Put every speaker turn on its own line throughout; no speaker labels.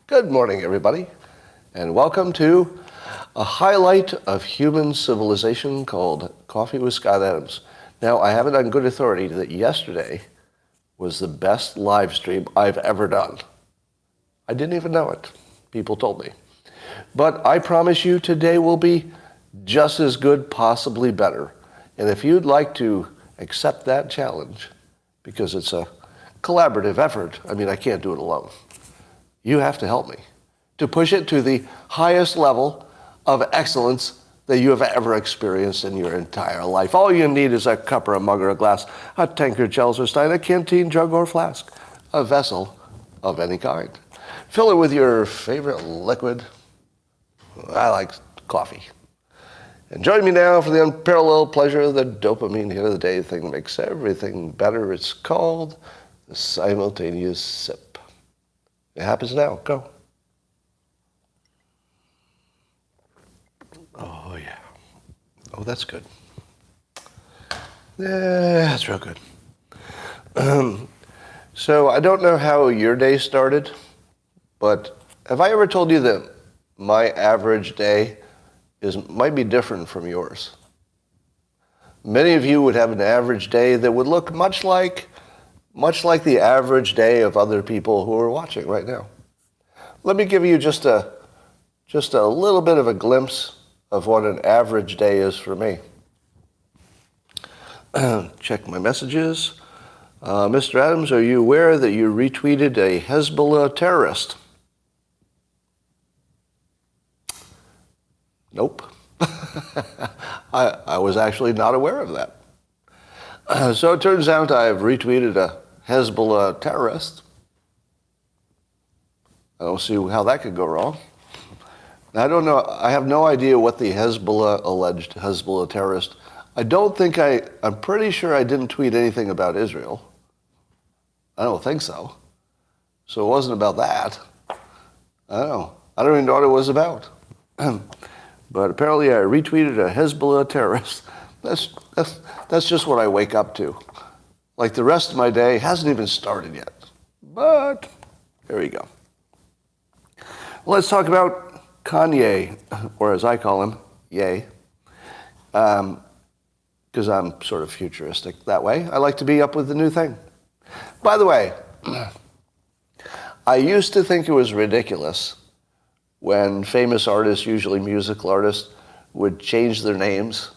Good morning, everybody, and welcome to a highlight of human civilization called Coffee with Scott Adams. Now, I have it on good authority that yesterday was the best live stream I've ever done. I didn't even know it. People told me. But I promise you today will be just as good, possibly better. And if you'd like to accept that challenge, because it's a collaborative effort, I can't do it alone. You have to help me to push it to the highest level of excellence that you have ever experienced in your entire life. All you need is a cup or a mug or a glass, a tankard, chalice or stein, a canteen, jug or flask, a vessel of any kind. Fill it with your favorite liquid. I like coffee. And join me now for the unparalleled pleasure of the dopamine hit of the day thing that makes everything better. It's called the simultaneous sip. It happens now. Go. Oh, yeah. Oh, that's good. Yeah, that's real good. So I don't know how your day started, but have I ever told you that my average day might be different from yours? Many of you would have an average day that would look much like the average day of other people who are watching right now. Let me give you just a little bit of a glimpse of what an average day is for me. Check my messages. Mr. Adams, are you aware that you retweeted a Hezbollah terrorist? Nope. I was actually not aware of that. So it turns out I've retweeted a Hezbollah terrorist. I don't see how that could go wrong. I don't know. I have no idea what the alleged Hezbollah terrorist. I'm pretty sure I didn't tweet anything about Israel. I don't think so. So it wasn't about that. I don't know. I don't even know what it was about. But apparently I retweeted a Hezbollah terrorist. That's just what I wake up to. Like the rest of my day hasn't even started yet. But here we go. Well, let's talk about Kanye, or as I call him, Ye. Because I'm sort of futuristic that way. I like to be up with the new thing. By the way, I used to think it was ridiculous when famous artists, usually musical artists, would change their names.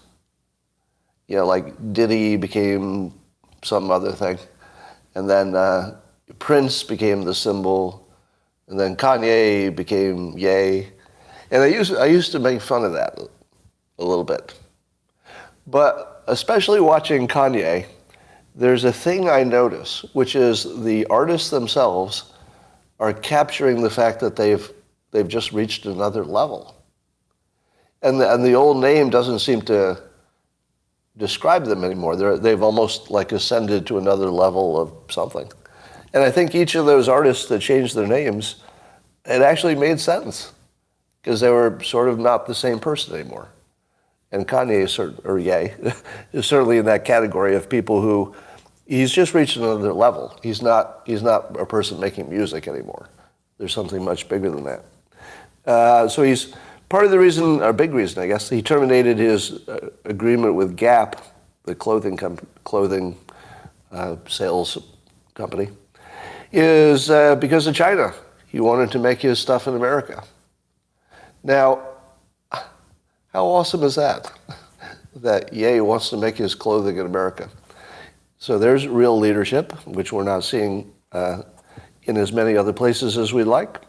You know, like Diddy became some other thing. And then Prince became the symbol. And then Kanye became Ye. And I used to make fun of that a little bit. But especially watching Kanye, there's a thing I notice, which is the artists themselves are capturing the fact that they've just reached another level. And the old name doesn't seem to describe them anymore. They've almost like ascended to another level of something. And I think each of those artists that changed their names, it actually made sense because they were sort of not the same person anymore. And Kanye is certainly in that category of people who he's just reached another level. He's not a person making music anymore. There's something much bigger than that. So he's part of the reason, a big reason, I guess, he terminated his agreement with Gap, the clothing sales company, is because of China. He wanted to make his stuff in America. Now, how awesome is that? That Ye wants to make his clothing in America. So there's real leadership, which we're not seeing in as many other places as we'd like.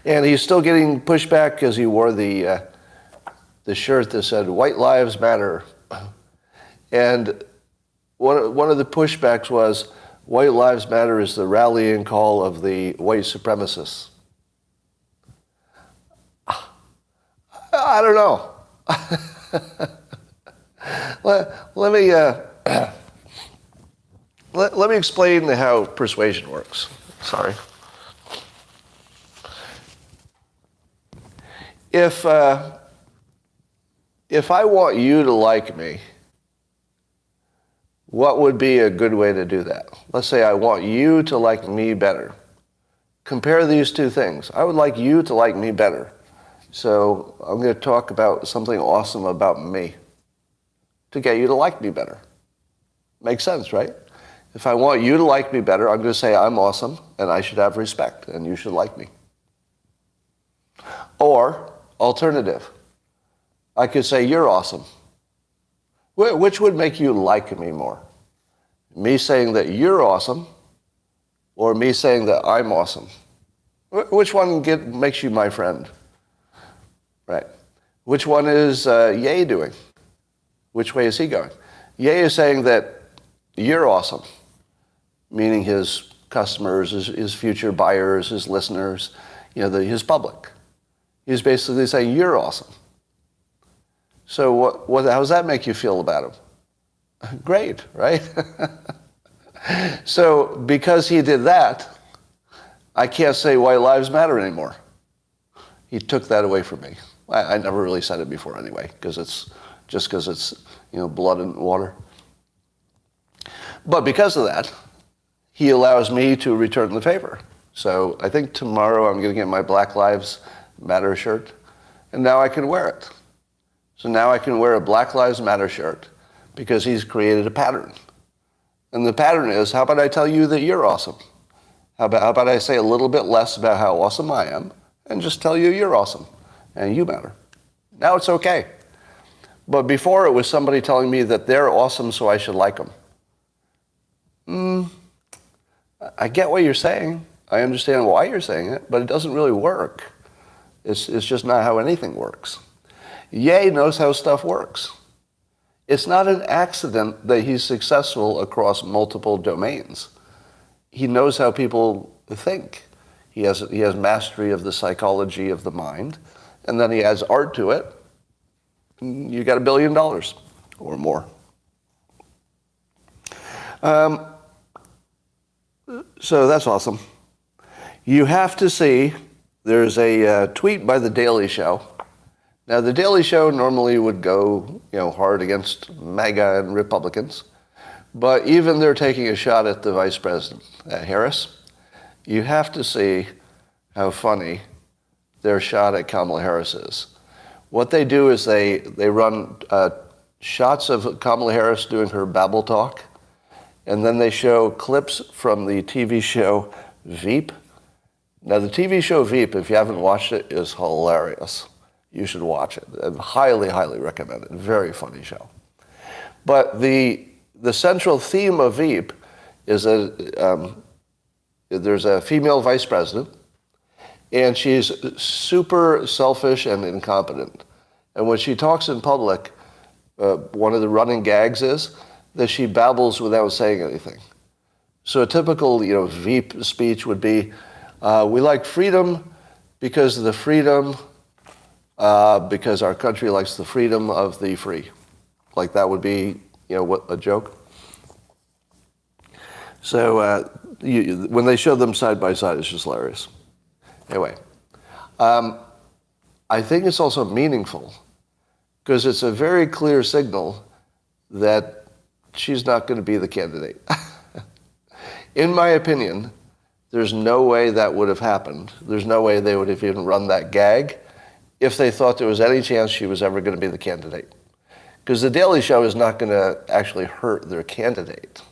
And he's still getting pushback because he wore the shirt that said "White Lives Matter," and one of the pushbacks was "White Lives Matter" is the rallying call of the white supremacists. I don't know. Let me explain how persuasion works. Sorry. If I want you to like me, what would be a good way to do that? Let's say I want you to like me better. compare these two things. I would like you to like me better. So I'm going to talk about something awesome about me to get you to like me better. Makes sense, right? If I want you to like me better, I'm going to say I'm awesome and I should have respect and you should like me. Or, alternative, I could say you're awesome. Which would make you like me more? Me saying that you're awesome or me saying that I'm awesome? Which one makes you my friend? Right. Which one is Ye doing? Which way is he going? Ye is saying that you're awesome, meaning his customers, his future buyers, his listeners, his public. He's basically saying you're awesome. So how does that make you feel about him? Great, right? So because he did that, I can't say white lives matter anymore. He took that away from me. I never really said it before anyway, because it's blood and water. But because of that, he allows me to return the favor. So I think tomorrow I'm going to get my Black Lives Matter shirt, and now I can wear it. So now I can wear a Black Lives Matter shirt because he's created a pattern. And the pattern is, how about I tell you that you're awesome? How about I say a little bit less about how awesome I am and just tell you you're awesome and you matter. Now it's okay. But before it was somebody telling me that they're awesome so I should like them. I get what you're saying. I understand why you're saying it, but it doesn't really work. It's just not how anything works. Ye knows how stuff works. It's not an accident that he's successful across multiple domains. He knows how people think. He has mastery of the psychology of the mind, and then he adds art to it. You got $1 billion or more. So that's awesome. You have to see, there's a tweet by The Daily Show. Now, The Daily Show normally would go, hard against MAGA and Republicans, but even they're taking a shot at the Vice President, Harris. You have to see how funny their shot at Kamala Harris is. What they do is they run shots of Kamala Harris doing her babble talk, and then they show clips from the TV show Veep. Now, the TV show Veep, if you haven't watched it, is hilarious. You should watch it. I highly, highly recommend it. Very funny show. But the central theme of Veep is that there's a female vice president, and she's super selfish and incompetent. And when she talks in public, one of the running gags is that she babbles without saying anything. So a typical, Veep speech would be, we like freedom because of the freedom, because our country likes the freedom of the free. Like that would be, a joke. So when they show them side by side, it's just hilarious. Anyway, I think it's also meaningful because it's a very clear signal that she's not going to be the candidate. In my opinion, there's no way that would have happened. There's no way they would have even run that gag if they thought there was any chance she was ever going to be the candidate. Because The Daily Show is not going to actually hurt their candidate.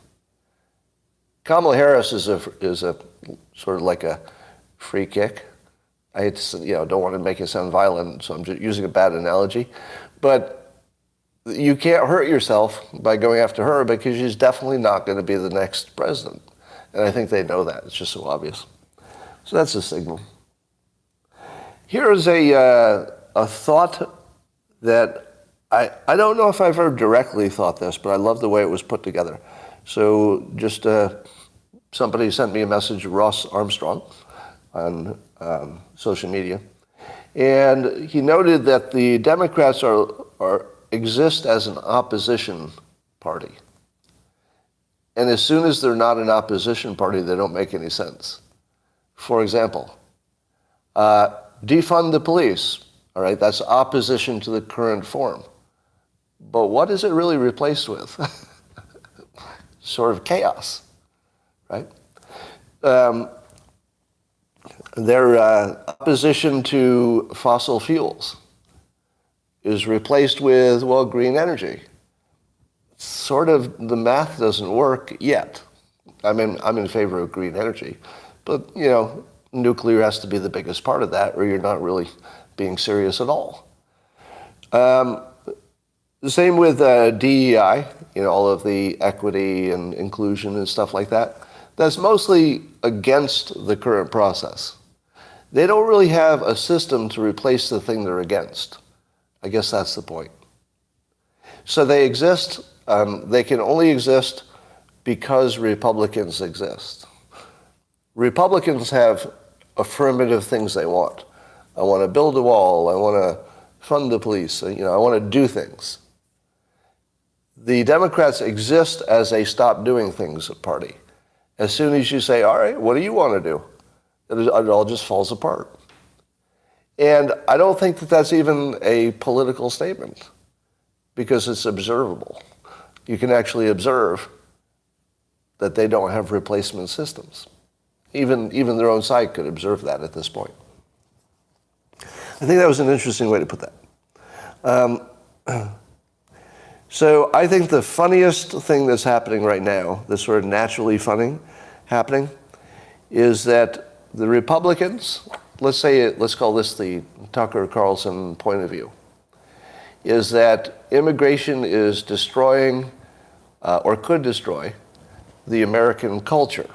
Kamala Harris is a sort of like a free kick. I hate to, don't want to make it sound violent, so I'm just using a bad analogy. But you can't hurt yourself by going after her because she's definitely not going to be the next president. And I think they know that. It's just so obvious. So that's a signal. Here is a thought that I don't know if I've ever directly thought this, but I love the way it was put together. So just somebody sent me a message, Ross Armstrong, on social media, and he noted that the Democrats exist as an opposition party. And as soon as they're not an opposition party, they don't make any sense. For example, defund the police. All right, that's opposition to the current form. But what is it really replaced with? Sort of chaos, right? Their opposition to fossil fuels is replaced with, well, green energy. Sort of, the math doesn't work yet. I'm in favor of green energy, but nuclear has to be the biggest part of that, or you're not really being serious at all. The same with DEI, all of the equity and inclusion and stuff like that. That's mostly against the current process. They don't really have a system to replace the thing they're against. I guess that's the point. So they exist. They can only exist because Republicans exist. Republicans have affirmative things they want. I want to build a wall. I want to fund the police. I want to do things. The Democrats exist as a stop doing things party. As soon as you say, all right, what do you want to do? It all just falls apart. And I don't think that that's even a political statement because it's observable. You can actually observe that they don't have replacement systems. Even their own side could observe that at this point. I think that was an interesting way to put that. So I think the funniest thing that's happening right now, that's sort of naturally funny happening, is that the Republicans, let's call this the Tucker Carlson point of view, is that immigration is destroying, or could destroy, the American culture.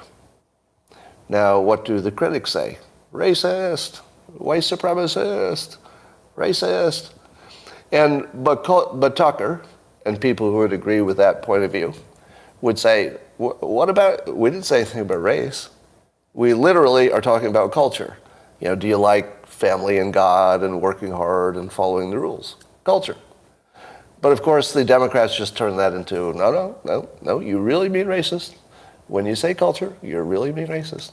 Now, what do the critics say? Racist, white supremacist, racist. But Tucker, and people who would agree with that point of view, would say, what about, we didn't say anything about race. We literally are talking about culture. Do you like family and God and working hard and following the rules? Culture. But of course, the Democrats just turn that into, no, you really mean racist. When you say culture, you really mean racist.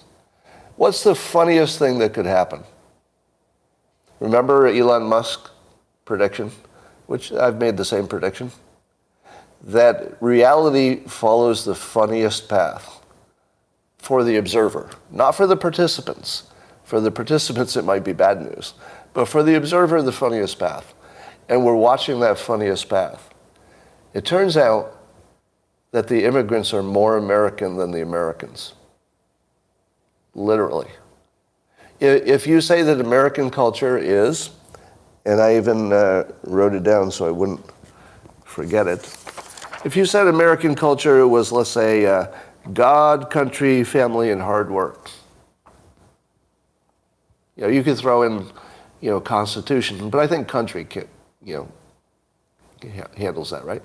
What's the funniest thing that could happen? Remember Elon Musk's prediction, which I've made the same prediction, that reality follows the funniest path for the observer, not for the participants. For the participants, it might be bad news. But for the observer, the funniest path. And we're watching that funniest path. It turns out that the immigrants are more American than the Americans. Literally. If you say that American culture is, and I even wrote it down so I wouldn't forget it. If you said American culture was, let's say, God, country, family, and hard work. You could throw in, Constitution, but I think country, handles that, right?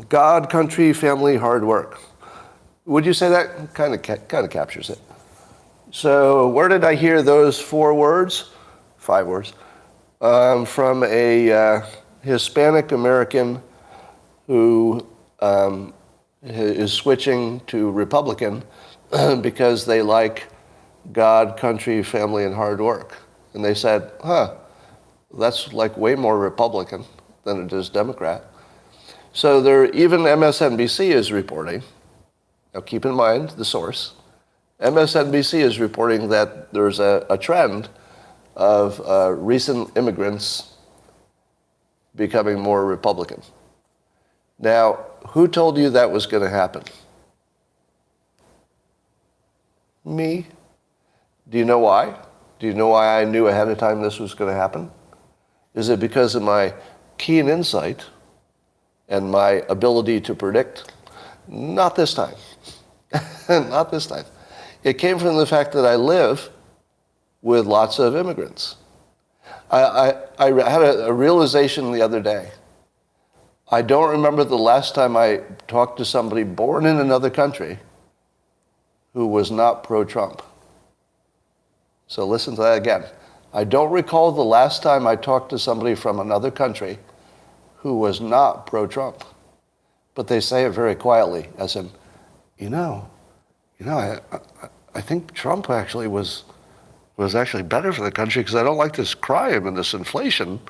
God, country, family, hard work. Would you say that kind of captures it? So where did I hear those 4 words? 5 words. From a Hispanic American who is switching to Republican because they like God, country, family, and hard work. And they said, that's like way more Republican than it is Democrat. So even MSNBC is reporting, now keep in mind the source, MSNBC is reporting that there's a trend of recent immigrants becoming more Republican. Now, who told you that was going to happen? Me. Do you know why? Do you know why I knew ahead of time this was going to happen? Is it because of my keen insight and my ability to predict? Not this time. Not this time. It came from the fact that I live with lots of immigrants. I had a realization the other day. I don't remember the last time I talked to somebody born in another country who was not pro-Trump. So listen to that again. I don't recall the last time I talked to somebody from another country who was not pro-Trump. But they say it very quietly, as in, I think Trump actually was actually better for the country because I don't like this crime and this inflation.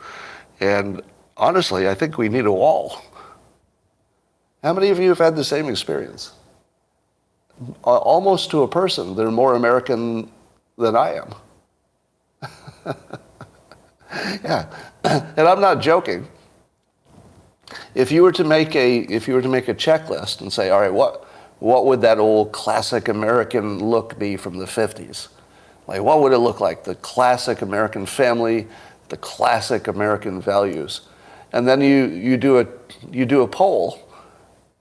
And honestly, I think we need a wall. How many of you have had the same experience? Almost to a person, they're more American than I am. Yeah, and I'm not joking. If you were to make a checklist and say, all right, what would that old classic American look be from the 50s? Like, what would it look like? The classic American family, the classic American values. And then you do a poll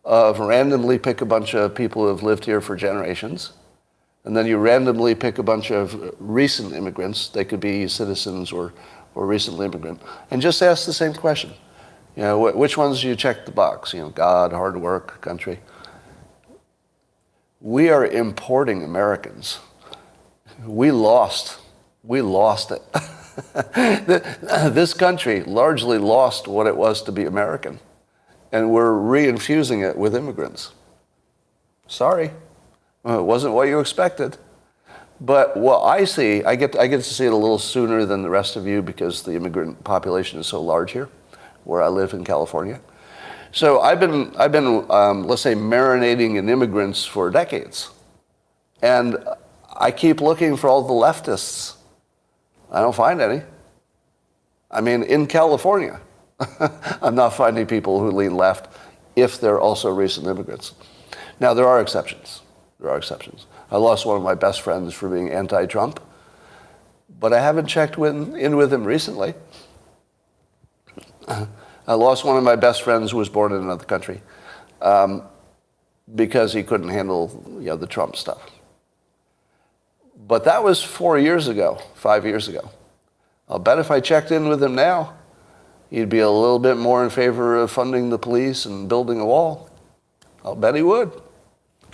of randomly pick a bunch of people who have lived here for generations. And then you randomly pick a bunch of recent immigrants. They could be citizens or recently immigrant. And just ask the same question. You know, which ones do you check the box? You know, God, hard work, country. We are importing Americans. We lost it. This country largely lost what it was to be American. And we're reinfusing it with immigrants. Sorry. It wasn't what you expected. But what I see, I get to see it a little sooner than the rest of you because the immigrant population is so large here, where I live in California. So I've been let's say, marinating in immigrants for decades. And I keep looking for all the leftists. I don't find any. I mean, in California, I'm not finding people who lean left if they're also recent immigrants. Now, there are exceptions. I lost one of my best friends for being anti-Trump, but I haven't checked in with him recently. I lost one of my best friends who was born in another country because he couldn't handle the Trump stuff. But that was 4 years ago, 5 years ago. I'll bet if I checked in with him now, he'd be a little bit more in favor of funding the police and building a wall. I'll bet he would.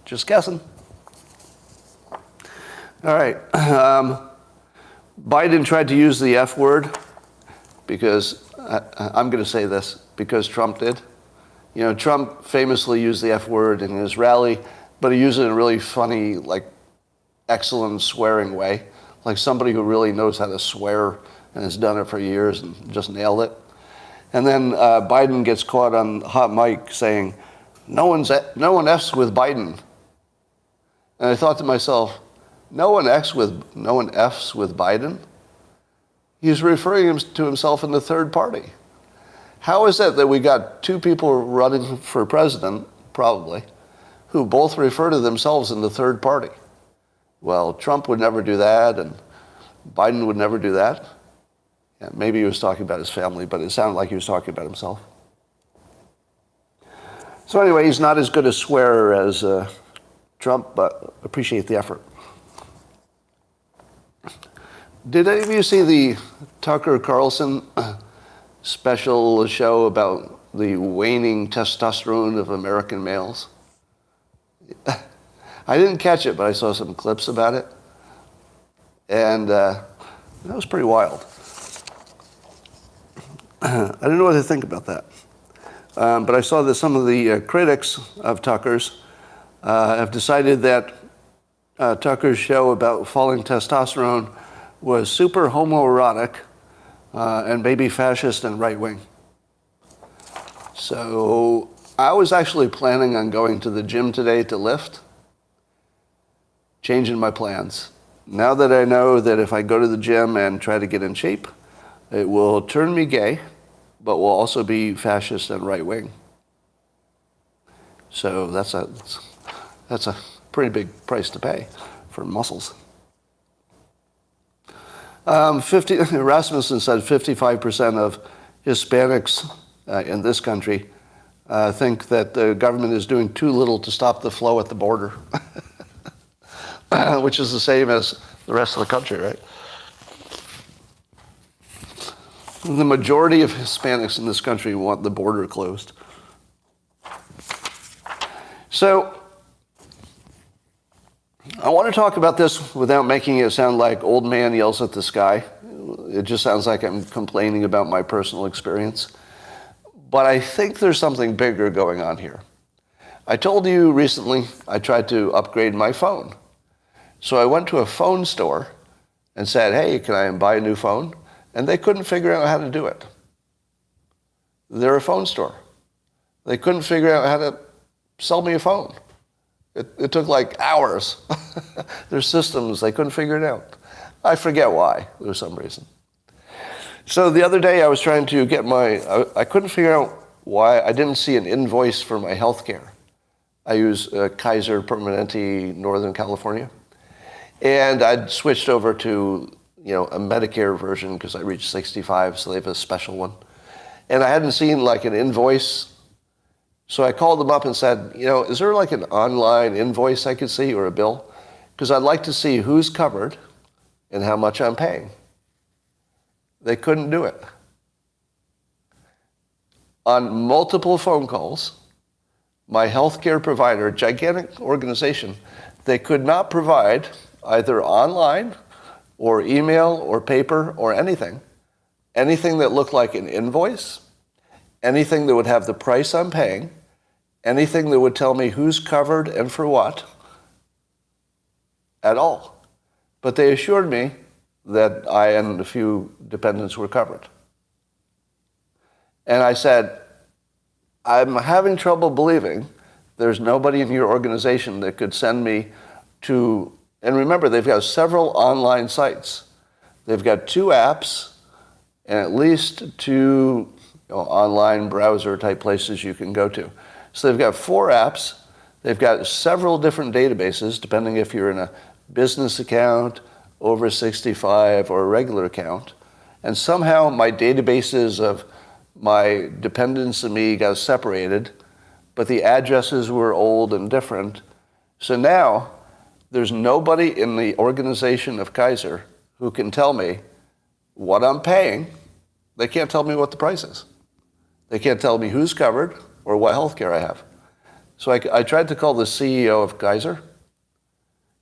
Just guessing. All right. Biden tried to use the F word because, I'm going to say this, because Trump did. You know, Trump famously used the F word in his rally, but he used it in a really funny, like, excellent swearing way. Like somebody who really knows how to swear and has done it for years and just nailed it. And then Biden gets caught on hot mic saying, no one F's with Biden. And I thought to myself, no one F's with Biden? He's referring to himself in the third party. How is it that we got two people running for president, probably, who both refer to themselves in the third party? Well, Trump would never do that, and Biden would never do that. Yeah, maybe he was talking about his family, but it sounded like he was talking about himself. So anyway, he's not as good a swearer as Trump, but appreciate the effort. Did any of you see the Tucker Carlson special show about the waning testosterone of American males? I didn't catch it, but I saw some clips about it. And that was pretty wild. I don't know what to think about that. But I saw that some of the critics of Tucker's have decided that Tucker's show about falling testosterone was super homoerotic and maybe fascist and right-wing. So I was actually planning on going to the gym today to lift, changing my plans. Now that I know that if I go to the gym and try to get in shape, it will turn me gay, but will also be fascist and right-wing. So that's a pretty big price to pay for muscles. Rasmussen said 55% of Hispanics in this country think that the government is doing too little to stop the flow at the border, which is the same as the rest of the country, right? The majority of Hispanics in this country want the border closed. So I want to talk about this without making it sound like old man yells at the sky. It just sounds like I'm complaining about my personal experience. But I think there's something bigger going on here. I told you recently I tried to upgrade my phone. So I went to a phone store and said, hey, can I buy a new phone? And they couldn't figure out how to do it. They're a phone store. They couldn't figure out how to sell me a phone. It took like hours. Their systems, they couldn't figure it out. I forget why. There was some reason. So the other day I was trying to get I couldn't figure out why I didn't see an invoice for my health care. I use Kaiser Permanente, Northern California. And I'd switched over to, a Medicare version because I reached 65, so they have a special one. And I hadn't seen like an invoice. So I called them up and said, is there like an online invoice I could see or a bill? Because I'd like to see who's covered and how much I'm paying. They couldn't do it. On multiple phone calls, my healthcare provider, gigantic organization, they could not provide either online or email or paper or anything that looked like an invoice, anything that would have the price I'm paying, anything that would tell me who's covered and for what, at all. But they assured me that I and a few dependents were covered. And I said, I'm having trouble believing there's nobody in your organization that could send me to, and remember, they've got several online sites. They've got 2 apps and at least 2 online browser type places you can go to. So they've got 4 apps. They've got several different databases, depending if you're in a business account, over 65, or a regular account. And somehow my databases of my dependents and me got separated, but the addresses were old and different. So now there's nobody in the organization of Kaiser who can tell me what I'm paying. They can't tell me what the price is. They can't tell me who's covered or what health care I have. So I tried to call the CEO of Kaiser,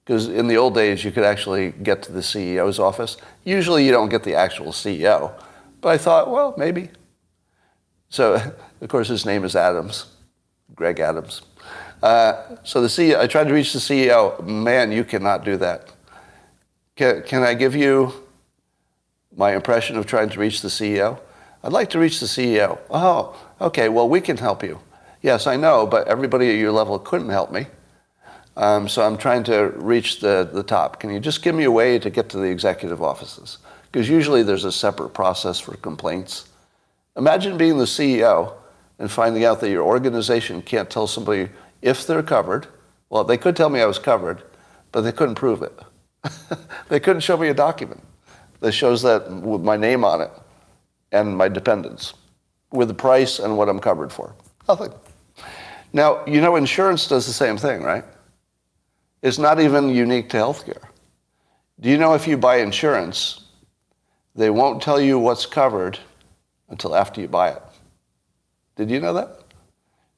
because in the old days you could actually get to the CEO's office. Usually you don't get the actual CEO, but I thought, well, maybe. So, of course, his name is Adams, Greg Adams. So the CEO, I tried to reach the CEO. Man, you cannot do that. Can I give you my impression of trying to reach the CEO? I'd like to reach the CEO. Oh, okay, well, we can help you. Yes, I know, but everybody at your level couldn't help me. So I'm trying to reach the top. Can you just give me a way to get to the executive offices? Because usually there's a separate process for complaints. Imagine being the CEO and finding out that your organization can't tell somebody if they're covered. Well, they could tell me I was covered, but they couldn't prove it. They couldn't show me a document that shows that with my name on it and my dependents, with the price and what I'm covered for. Nothing. Now, insurance does the same thing, right? It's not even unique to healthcare. Do you know if you buy insurance, they won't tell you what's covered until after you buy it? Did you know that?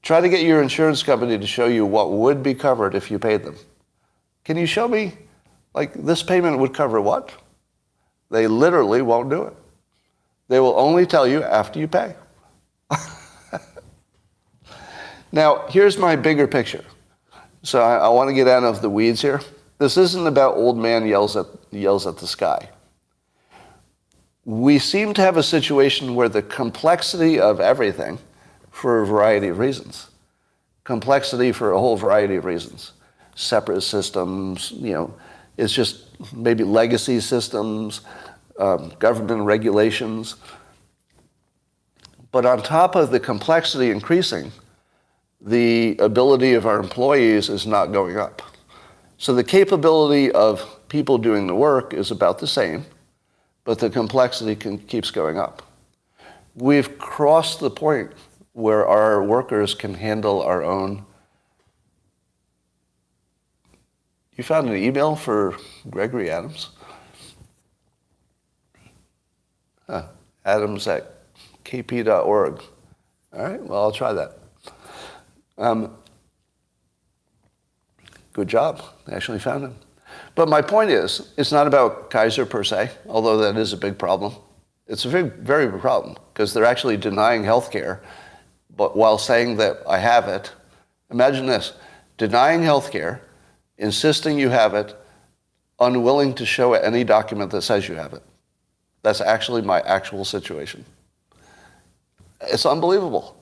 Try to get your insurance company to show you what would be covered if you paid them. Can you show me, like, this payment would cover what? They literally won't do it. They will only tell you after you pay. Now, here's my bigger picture. So I want to get out of the weeds here. This isn't about old man yells at the sky. We seem to have a situation where the complexity of everything, for a variety of reasons, complexity for a whole variety of reasons, separate systems, it's just maybe legacy systems, government regulations. But on top of the complexity increasing, the ability of our employees is not going up. So the capability of people doing the work is about the same, but the complexity keeps going up. We've crossed the point where our workers can handle our own. You found an email for Gregory Adams? Adams at kp.org. All right, well, I'll try that. Good job. I actually found him. But my point is, it's not about Kaiser per se, although that is a big problem. It's a very, very big problem because they're actually denying health care, but while saying that I have it. Imagine this, denying health care, insisting you have it, unwilling to show any document that says you have it. That's actually my actual situation. It's unbelievable.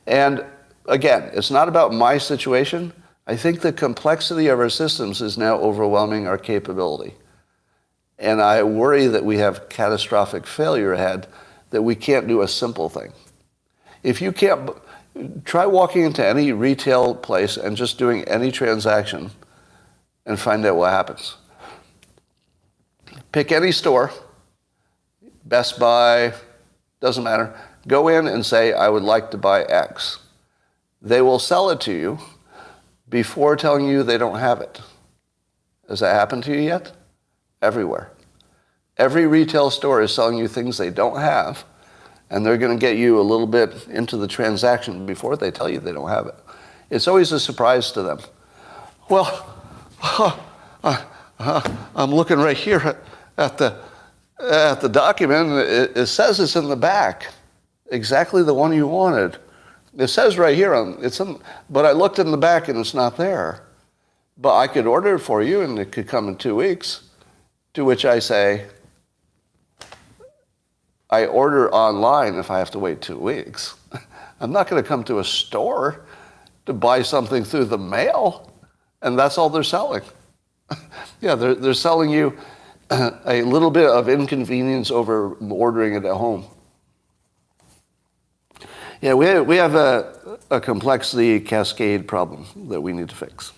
And again, it's not about my situation. I think the complexity of our systems is now overwhelming our capability. And I worry that we have catastrophic failure ahead, that we can't do a simple thing. If you can't, try walking into any retail place and just doing any transaction and find out what happens. Pick any store, Best Buy, doesn't matter. Go in and say, I would like to buy X. They will sell it to you before telling you they don't have it. Has that happened to you yet? Everywhere. Every retail store is selling you things they don't have, and they're going to get you a little bit into the transaction before they tell you they don't have it. It's always a surprise to them. Well, I'm looking right here at the document. It says it's in the back, exactly the one you wanted. It says right here, but I looked in the back and it's not there. But I could order it for you and it could come in 2 weeks. To which I say, I order online if I have to wait 2 weeks. I'm not going to come to a store to buy something through the mail, and that's all they're selling. Yeah, they're selling you a little bit of inconvenience over ordering it at home. Yeah, we have a complexity cascade problem that we need to fix.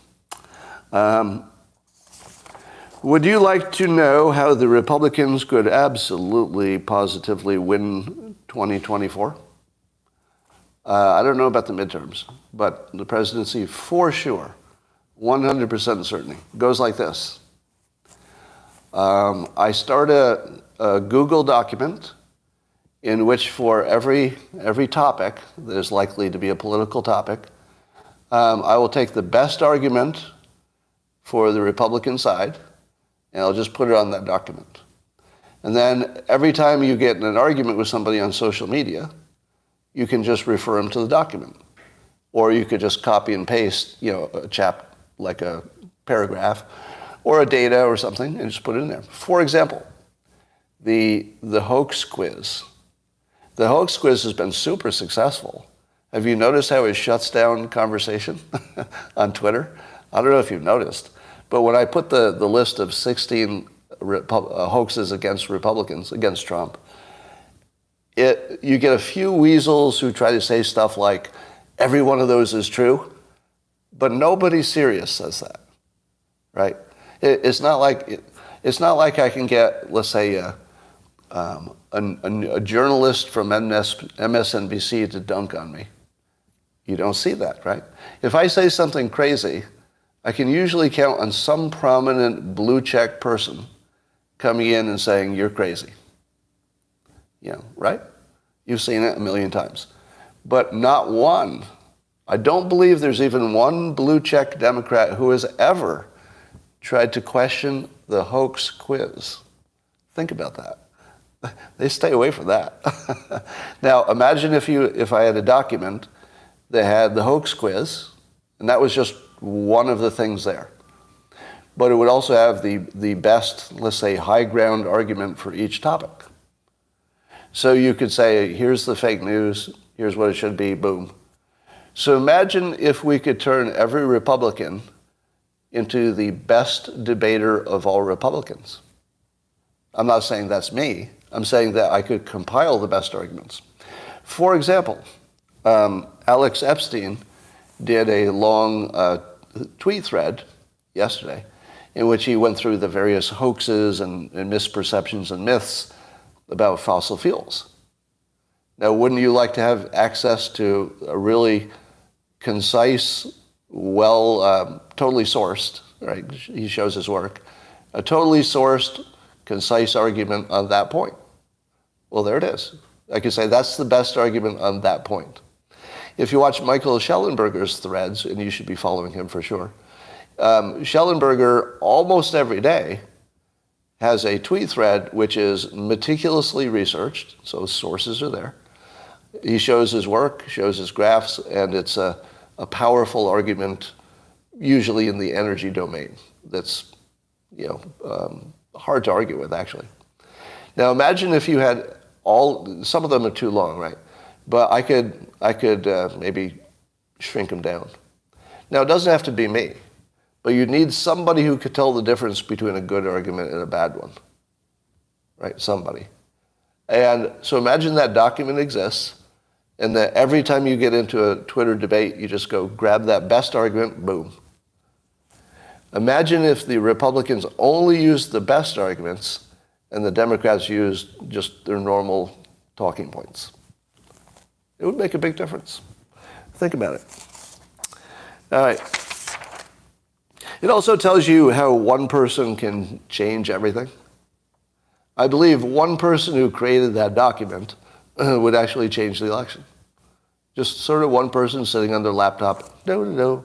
Would you like to know how the Republicans could absolutely, positively win 2024? I don't know about the midterms, but the presidency for sure, 100% certainty. Goes like this. I start a Google document in which for every topic that is likely to be a political topic, I will take the best argument for the Republican side, and I'll just put it on that document. And then every time you get in an argument with somebody on social media, you can just refer them to the document. Or you could just copy and paste, like a paragraph or a data or something and just put it in there. For example, the hoax quiz. The hoax quiz has been super successful. Have you noticed how it shuts down conversation on Twitter? I don't know if you've noticed, but when I put the list of 16 hoaxes against Republicans, against Trump, you get a few weasels who try to say stuff like, every one of those is true, but nobody serious says that, right? It's not like I can get, let's say, a journalist from MSNBC to dunk on me. You don't see that, right? If I say something crazy, I can usually count on some prominent blue check person coming in and saying, you're crazy. Right? You've seen it a million times. But not one. I don't believe there's even one blue check Democrat who has ever tried to question the hoax quiz. Think about that. They stay away from that. Now, imagine if I had a document that had the hoax quiz, and that was just one of the things there. But it would also have the best, let's say, high ground argument for each topic. So you could say, here's the fake news, here's what it should be, boom. So imagine if we could turn every Republican into the best debater of all Republicans. I'm not saying that's me. I'm saying that I could compile the best arguments. For example, Alex Epstein did a long tweet thread yesterday in which he went through the various hoaxes and misperceptions and myths about fossil fuels. Now, wouldn't you like to have access to a really concise, totally sourced, right? He shows his work, a totally sourced, concise argument on that point. Well, there it is. I could say that's the best argument on that point. If you watch Michael Schellenberger's threads, and you should be following him for sure, Schellenberger almost every day has a tweet thread which is meticulously researched, so sources are there. He shows his work, shows his graphs, and it's a powerful argument, usually in the energy domain. That's hard to argue with, actually. Now imagine if you had some of them are too long, right? But I could maybe shrink them down. Now, it doesn't have to be me, but you need somebody who could tell the difference between a good argument and a bad one, right? Somebody. And so imagine that document exists, and that every time you get into a Twitter debate, you just go grab that best argument, boom. Imagine if the Republicans only used the best arguments and the Democrats used just their normal talking points. It would make a big difference. Think about it. All right. It also tells you how one person can change everything. I believe one person who created that document would actually change the election. Just sort of one person sitting on their laptop. No,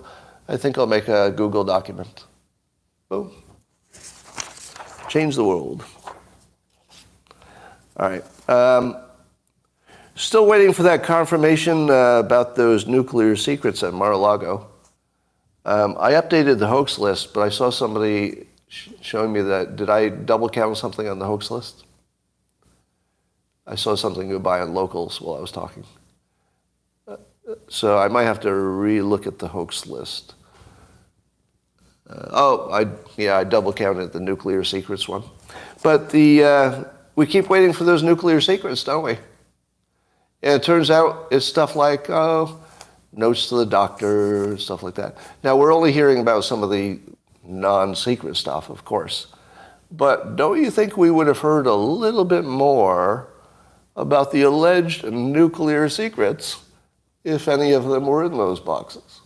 I think I'll make a Google document. Boom. Change the world. All right. Still waiting for that confirmation about those nuclear secrets at Mar-a-Lago. I updated the hoax list, but I saw somebody showing me that, did I double count something on the hoax list? I saw something go by on locals while I was talking. So I might have to re-look at the hoax list. I double counted the nuclear secrets one. But we keep waiting for those nuclear secrets, don't we? And it turns out it's stuff like, notes to the doctor, stuff like that. Now, we're only hearing about some of the non-secret stuff, of course. But don't you think we would have heard a little bit more about the alleged nuclear secrets if any of them were in those boxes?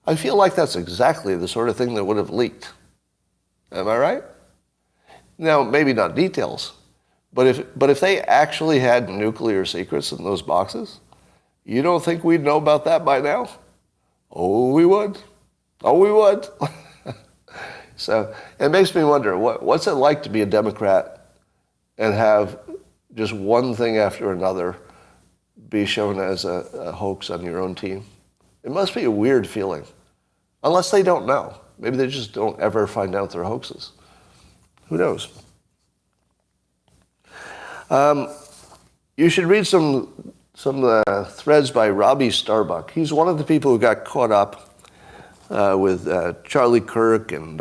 I feel like that's exactly the sort of thing that would have leaked. Am I right? Now, maybe not details, but if they actually had nuclear secrets in those boxes, you don't think we'd know about that by now? Oh, we would. Oh, we would. So it makes me wonder, what's it like to be a Democrat and have just one thing after another be shown as a hoax on your own team? It must be a weird feeling. Unless they don't know. Maybe they just don't ever find out they're hoaxes. Who knows? You should read some threads by Robbie Starbuck. He's one of the people who got caught up with Charlie Kirk and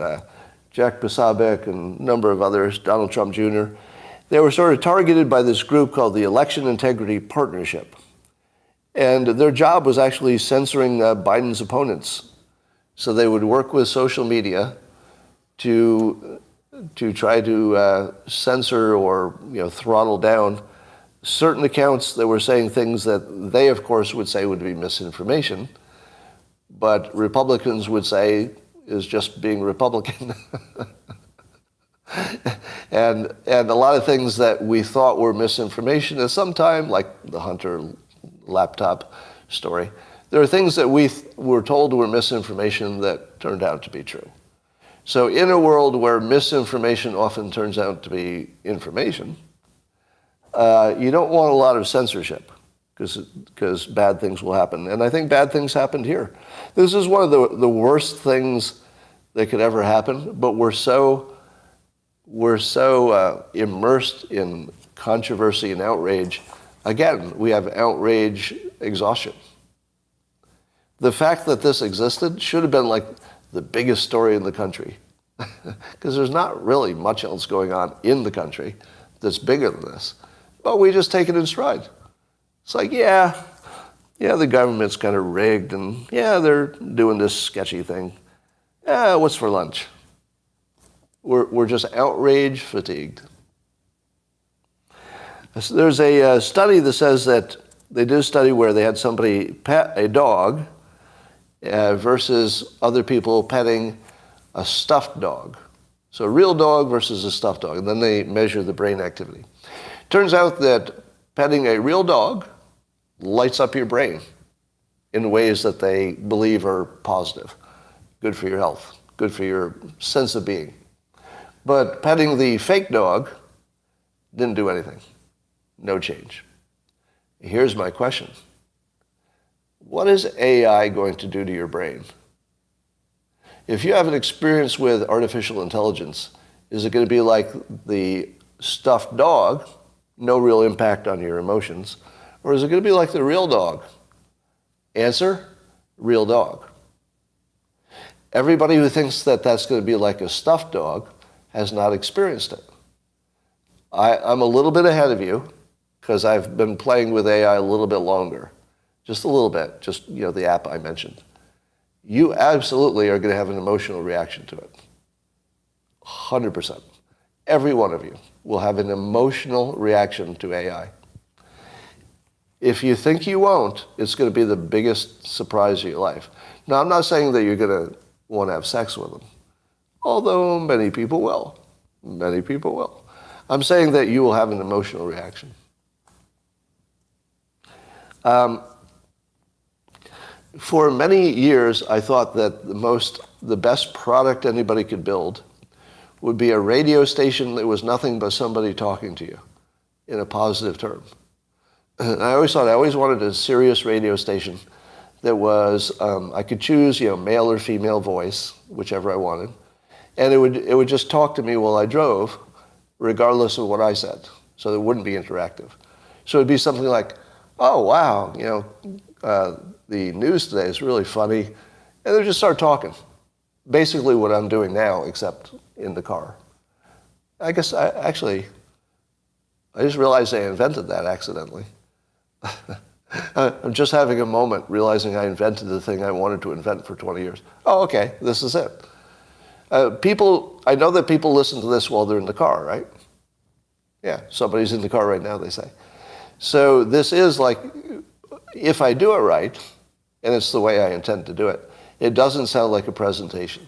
Jack Posobiec and a number of others, Donald Trump Jr. They were sort of targeted by this group called the Election Integrity Partnership. And their job was actually censoring Biden's opponents. So they would work with social media to try to censor or throttle down certain accounts that were saying things that they, of course, would say would be misinformation, but Republicans would say is just being Republican. and a lot of things that we thought were misinformation at some time, like the Hunter laptop story, there are things that we were told were misinformation that turned out to be true. So in a world where misinformation often turns out to be information, you don't want a lot of censorship because bad things will happen. And I think bad things happened here. This is one of the worst things that could ever happen, but we're so immersed in controversy and outrage. Again, we have outrage exhaustion. The fact that this existed should have been like the biggest story in the country, because there's not really much else going on in the country that's bigger than this. But we just take it in stride. It's like, yeah, the government's kind of rigged, and yeah, they're doing this sketchy thing. Yeah, what's for lunch? We're just outrage fatigued. There's a study that says that they did a study where they had somebody pet a dog versus other people petting a stuffed dog. So a real dog versus a stuffed dog. And then they measure the brain activity. Turns out that petting a real dog lights up your brain in ways that they believe are positive. Good for your health. Good for your sense of being. But petting the fake dog didn't do anything. No change. Here's my question. What is AI going to do to your brain? If you have an experience with artificial intelligence, is it going to be like the stuffed dog, no real impact on your emotions, or is it going to be like the real dog? Answer, real dog. Everybody who thinks that that's going to be like a stuffed dog has not experienced it. I'm a little bit ahead of you because I've been playing with AI a little bit longer. Just a little bit, just the app I mentioned. You absolutely are going to have an emotional reaction to it. 100%. Every one of you will have an emotional reaction to AI. If you think you won't, it's going to be the biggest surprise of your life. Now, I'm not saying that you're going to want to have sex with them, although many people will. Many people will. I'm saying that you will have an emotional reaction. For many years, I thought that the best product anybody could build would be a radio station that was nothing but somebody talking to you in a positive term. And I always wanted a serious radio station that was, I could choose, male or female voice, whichever I wanted, and it would just talk to me while I drove, regardless of what I said, so it wouldn't be interactive. So it'd be something like, oh, wow, the news today is really funny, and they'd just start talking. Basically what I'm doing now, except in the car. I guess I just realized I invented that accidentally. I'm just having a moment realizing I invented the thing I wanted to invent for 20 years. Oh, okay, this is it. I know that people listen to this while they're in the car, right? Yeah, somebody's in the car right now, they say. So this is like, if I do it right, and it's the way I intend to do it, it doesn't sound like a presentation.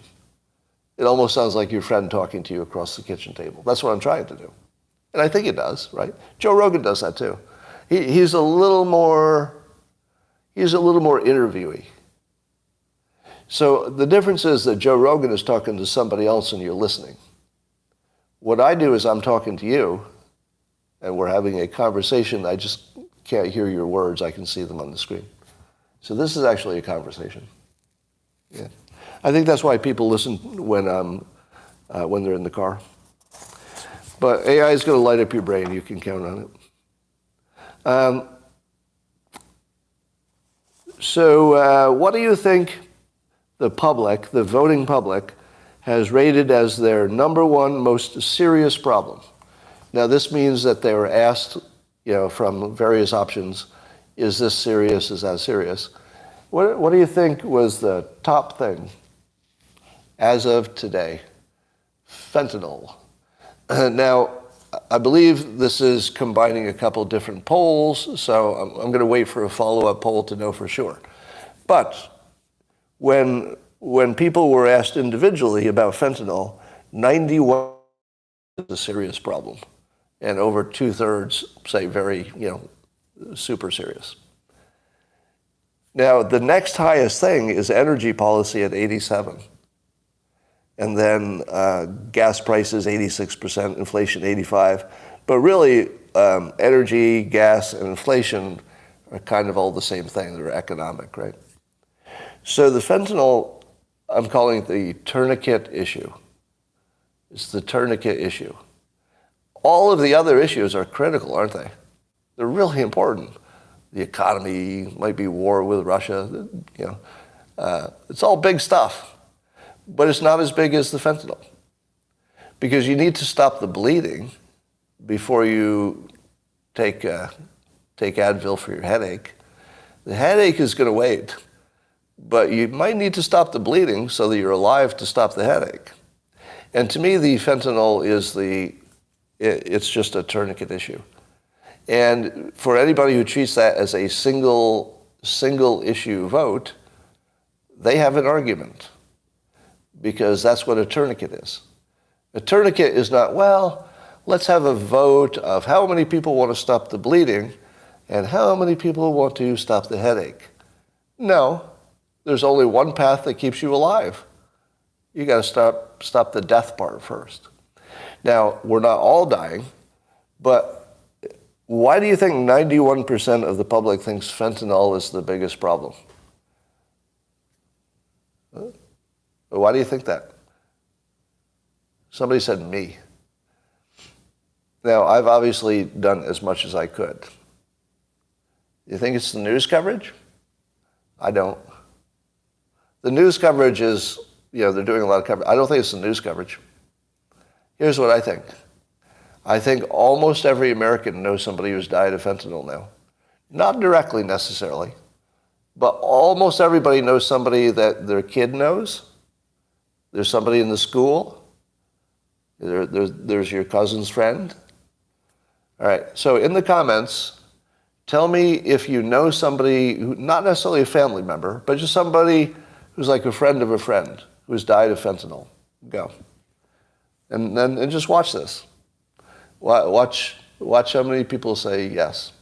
It almost sounds like your friend talking to you across the kitchen table. That's what I'm trying to do. And I think it does, right? Joe Rogan does that too. He's a little more interviewee. So the difference is that Joe Rogan is talking to somebody else and you're listening. What I do is I'm talking to you and we're having a conversation. I just can't hear your words. I can see them on the screen. So this is actually a conversation. Yeah. I think that's why people listen when they're in the car. But AI is going to light up your brain. You can count on it. So what do you think the public, the voting public, has rated as their number one most serious problem? Now, this means that they were asked, from various options, is this serious, is that serious? What do you think was the top thing as of today? Fentanyl. Now, I believe this is combining a couple different polls, so I'm going to wait for a follow-up poll to know for sure. But when people were asked individually about fentanyl, 91% is a serious problem, and over 2/3 say very, super serious. Now, the next highest thing is energy policy at 87%. And then gas prices, 86%, inflation, 85%. But really, energy, gas, and inflation are kind of all the same thing. They're economic, right? So the fentanyl, I'm calling it the tourniquet issue. It's the tourniquet issue. All of the other issues are critical, aren't they? They're really important. The economy, might be war with Russia, it's all big stuff. But it's not as big as the fentanyl. Because you need to stop the bleeding before you take Advil for your headache. The headache is going to wait, but you might need to stop the bleeding so that you're alive to stop the headache. And to me, the fentanyl it's just a tourniquet issue. And for anybody who treats that as a single issue vote, they have an argument. Because that's what a tourniquet is. A tourniquet is not, let's have a vote of how many people want to stop the bleeding and how many people want to stop the headache. No, there's only one path that keeps you alive. You got to stop the death part first. Now, we're not all dying, but why do you think 91% of the public thinks fentanyl is the biggest problem? Huh? Why do you think that? Somebody said me. Now, I've obviously done as much as I could. You think it's the news coverage? I don't. The news coverage is they're doing a lot of coverage. I don't think it's the news coverage. Here's what I think. I think almost every American knows somebody who's died of fentanyl now. Not directly necessarily, but almost everybody knows somebody that their kid knows. There's somebody in the school. There's your cousin's friend. All right, so in the comments, tell me if you know somebody, who, not necessarily a family member, but just somebody who's like a friend of a friend who's died of fentanyl. Go. And just watch this. Watch how many people say yes.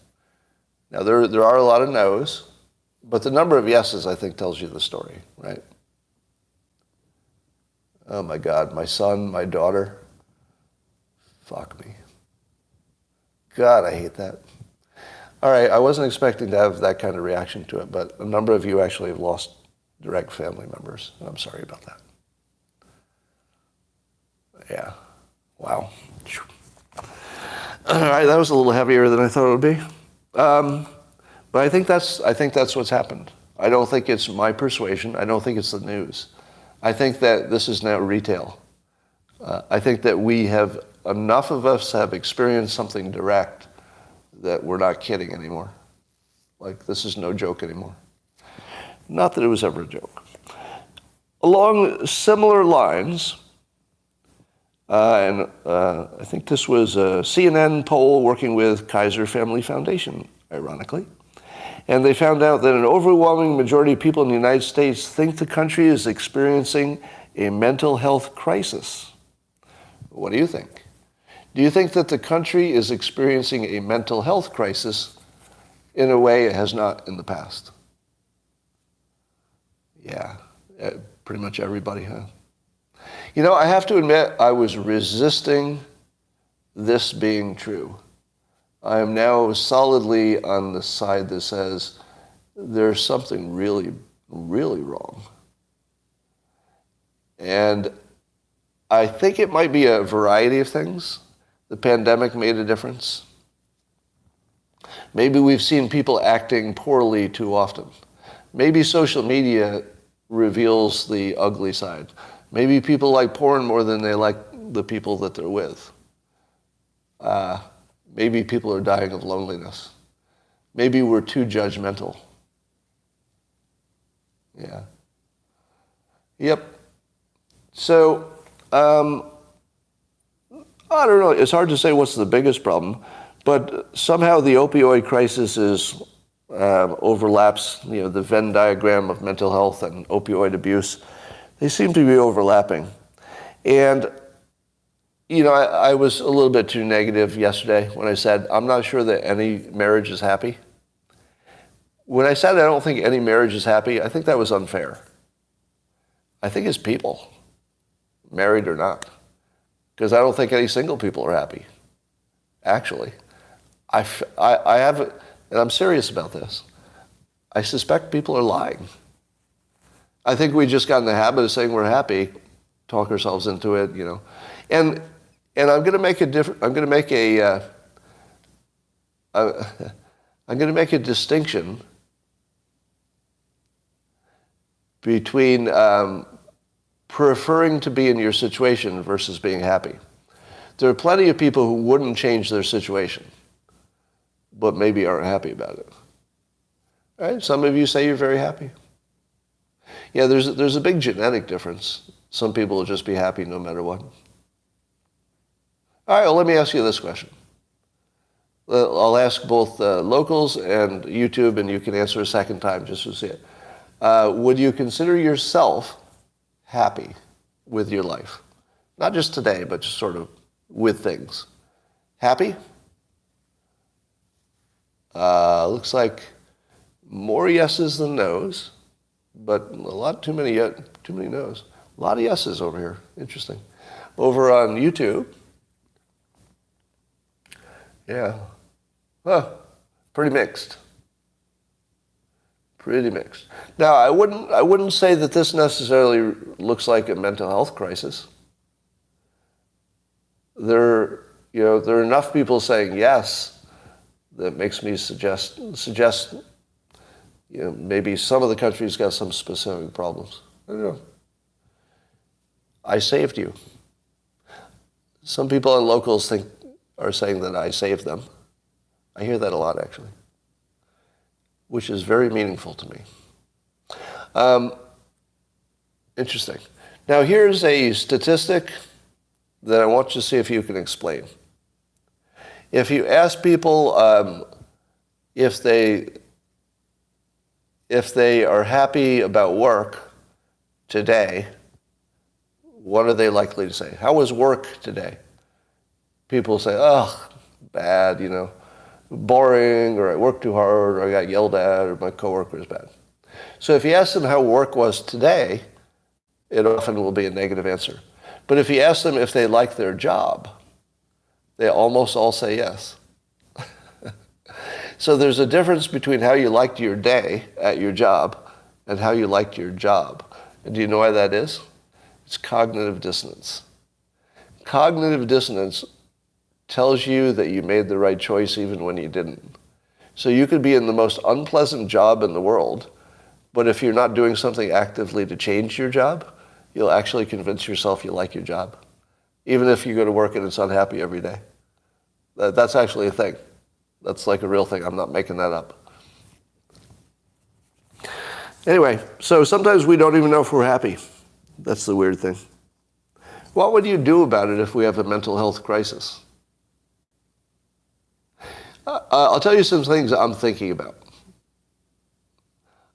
Now, there are a lot of no's, but the number of yeses, I think, tells you the story, right? Oh, my God, my son, my daughter. Fuck me. God, I hate that. All right, I wasn't expecting to have that kind of reaction to it, but a number of you actually have lost direct family members. I'm sorry about that. Yeah. Wow. All right, that was a little heavier than I thought it would be. But I think that's what's happened. I don't think it's my persuasion. I don't think it's the news. I think that this is now retail. I think that enough of us have experienced something direct that we're not kidding anymore. Like, this is no joke anymore. Not that it was ever a joke. Along similar lines, I think this was a CNN poll working with Kaiser Family Foundation, ironically. And they found out that an overwhelming majority of people in the United States think the country is experiencing a mental health crisis. What do you think? Do you think that the country is experiencing a mental health crisis in a way it has not in the past? Yeah, pretty much everybody, huh? You know, I have to admit, I was resisting this being true. I am now solidly on the side that says there's something really, really wrong. And I think it might be a variety of things. The pandemic made a difference. Maybe we've seen people acting poorly too often. Maybe social media reveals the ugly side. Maybe people like porn more than they like the people that they're with. Maybe people are dying of loneliness. Maybe we're too judgmental. Yeah. Yep. So, I don't know. It's hard to say what's the biggest problem, but somehow the opioid crisis overlaps, the Venn diagram of mental health and opioid abuse. They seem to be overlapping. And, I was a little bit too negative yesterday when I said, I'm not sure that any marriage is happy. When I said I don't think any marriage is happy, I think that was unfair. I think it's people, married or not. Because I don't think any single people are happy. Actually, I have, and I'm serious about this, I suspect people are lying. I think we just got in the habit of saying we're happy, talk ourselves into it, And I'm going to make a distinction between preferring to be in your situation versus being happy. There are plenty of people who wouldn't change their situation, but maybe aren't happy about it. All right? Some of you say you're very happy. Yeah, there's a big genetic difference. Some people will just be happy no matter what. All right, well, let me ask you this question. I'll ask both locals and YouTube, and you can answer a second time just to see it. Would you consider yourself happy with your life? Not just today, but just sort of with things. Happy? Looks like more yeses than nos, but too many nos. A lot of yeses over here. Interesting. Over on YouTube, yeah. Pretty mixed. Pretty mixed. Now, I wouldn't say that this necessarily looks like a mental health crisis. There are enough people saying yes that makes me suggest maybe some of the country's got some specific problems. I don't know. I saved you. Some people in locals are saying that I saved them. I hear that a lot, actually, which is very meaningful to me. Interesting. Now, here's a statistic that I want you to see if you can explain. If you ask people if they are happy about work today, what are they likely to say? How was work today? People say, oh, bad, boring, or I worked too hard, or I got yelled at, or my coworker is bad. So if you ask them how work was today, it often will be a negative answer. But if you ask them if they like their job, they almost all say yes. So there's a difference between how you liked your day at your job and how you liked your job. And do you know why that is? It's cognitive dissonance. Cognitive dissonance tells you that you made the right choice even when you didn't. So you could be in the most unpleasant job in the world, but if you're not doing something actively to change your job, you'll actually convince yourself you like your job, even if you go to work and it's unhappy every day. That's actually a thing. That's like a real thing. I'm not making that up. Anyway, so sometimes we don't even know if we're happy. That's the weird thing. What would you do about it if we have a mental health crisis? I'll tell you some things I'm thinking about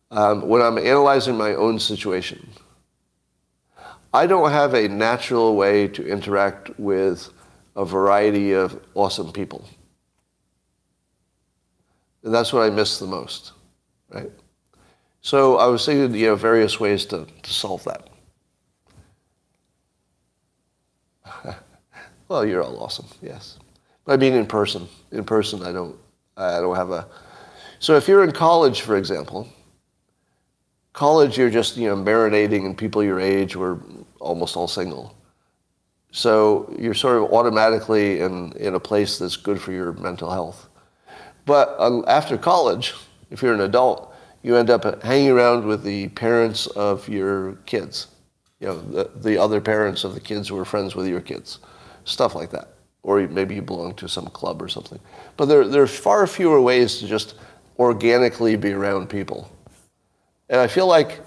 when I'm analyzing my own situation. I don't have a natural way to interact with a variety of awesome people. And that's what I miss the most, right? So I was thinking, various ways to solve that. Well, you're all awesome, yes. But I mean in person. In person, I don't have a... So if you're in college, for example, college, you're just, marinating in people your age who are almost all single. So you're sort of automatically in a place that's good for your mental health. But after college, if you're an adult, you end up hanging around with the parents of your kids. The other parents of the kids who are friends with your kids. Stuff like that. Or maybe you belong to some club or something. But there are far fewer ways to just organically be around people. And I feel like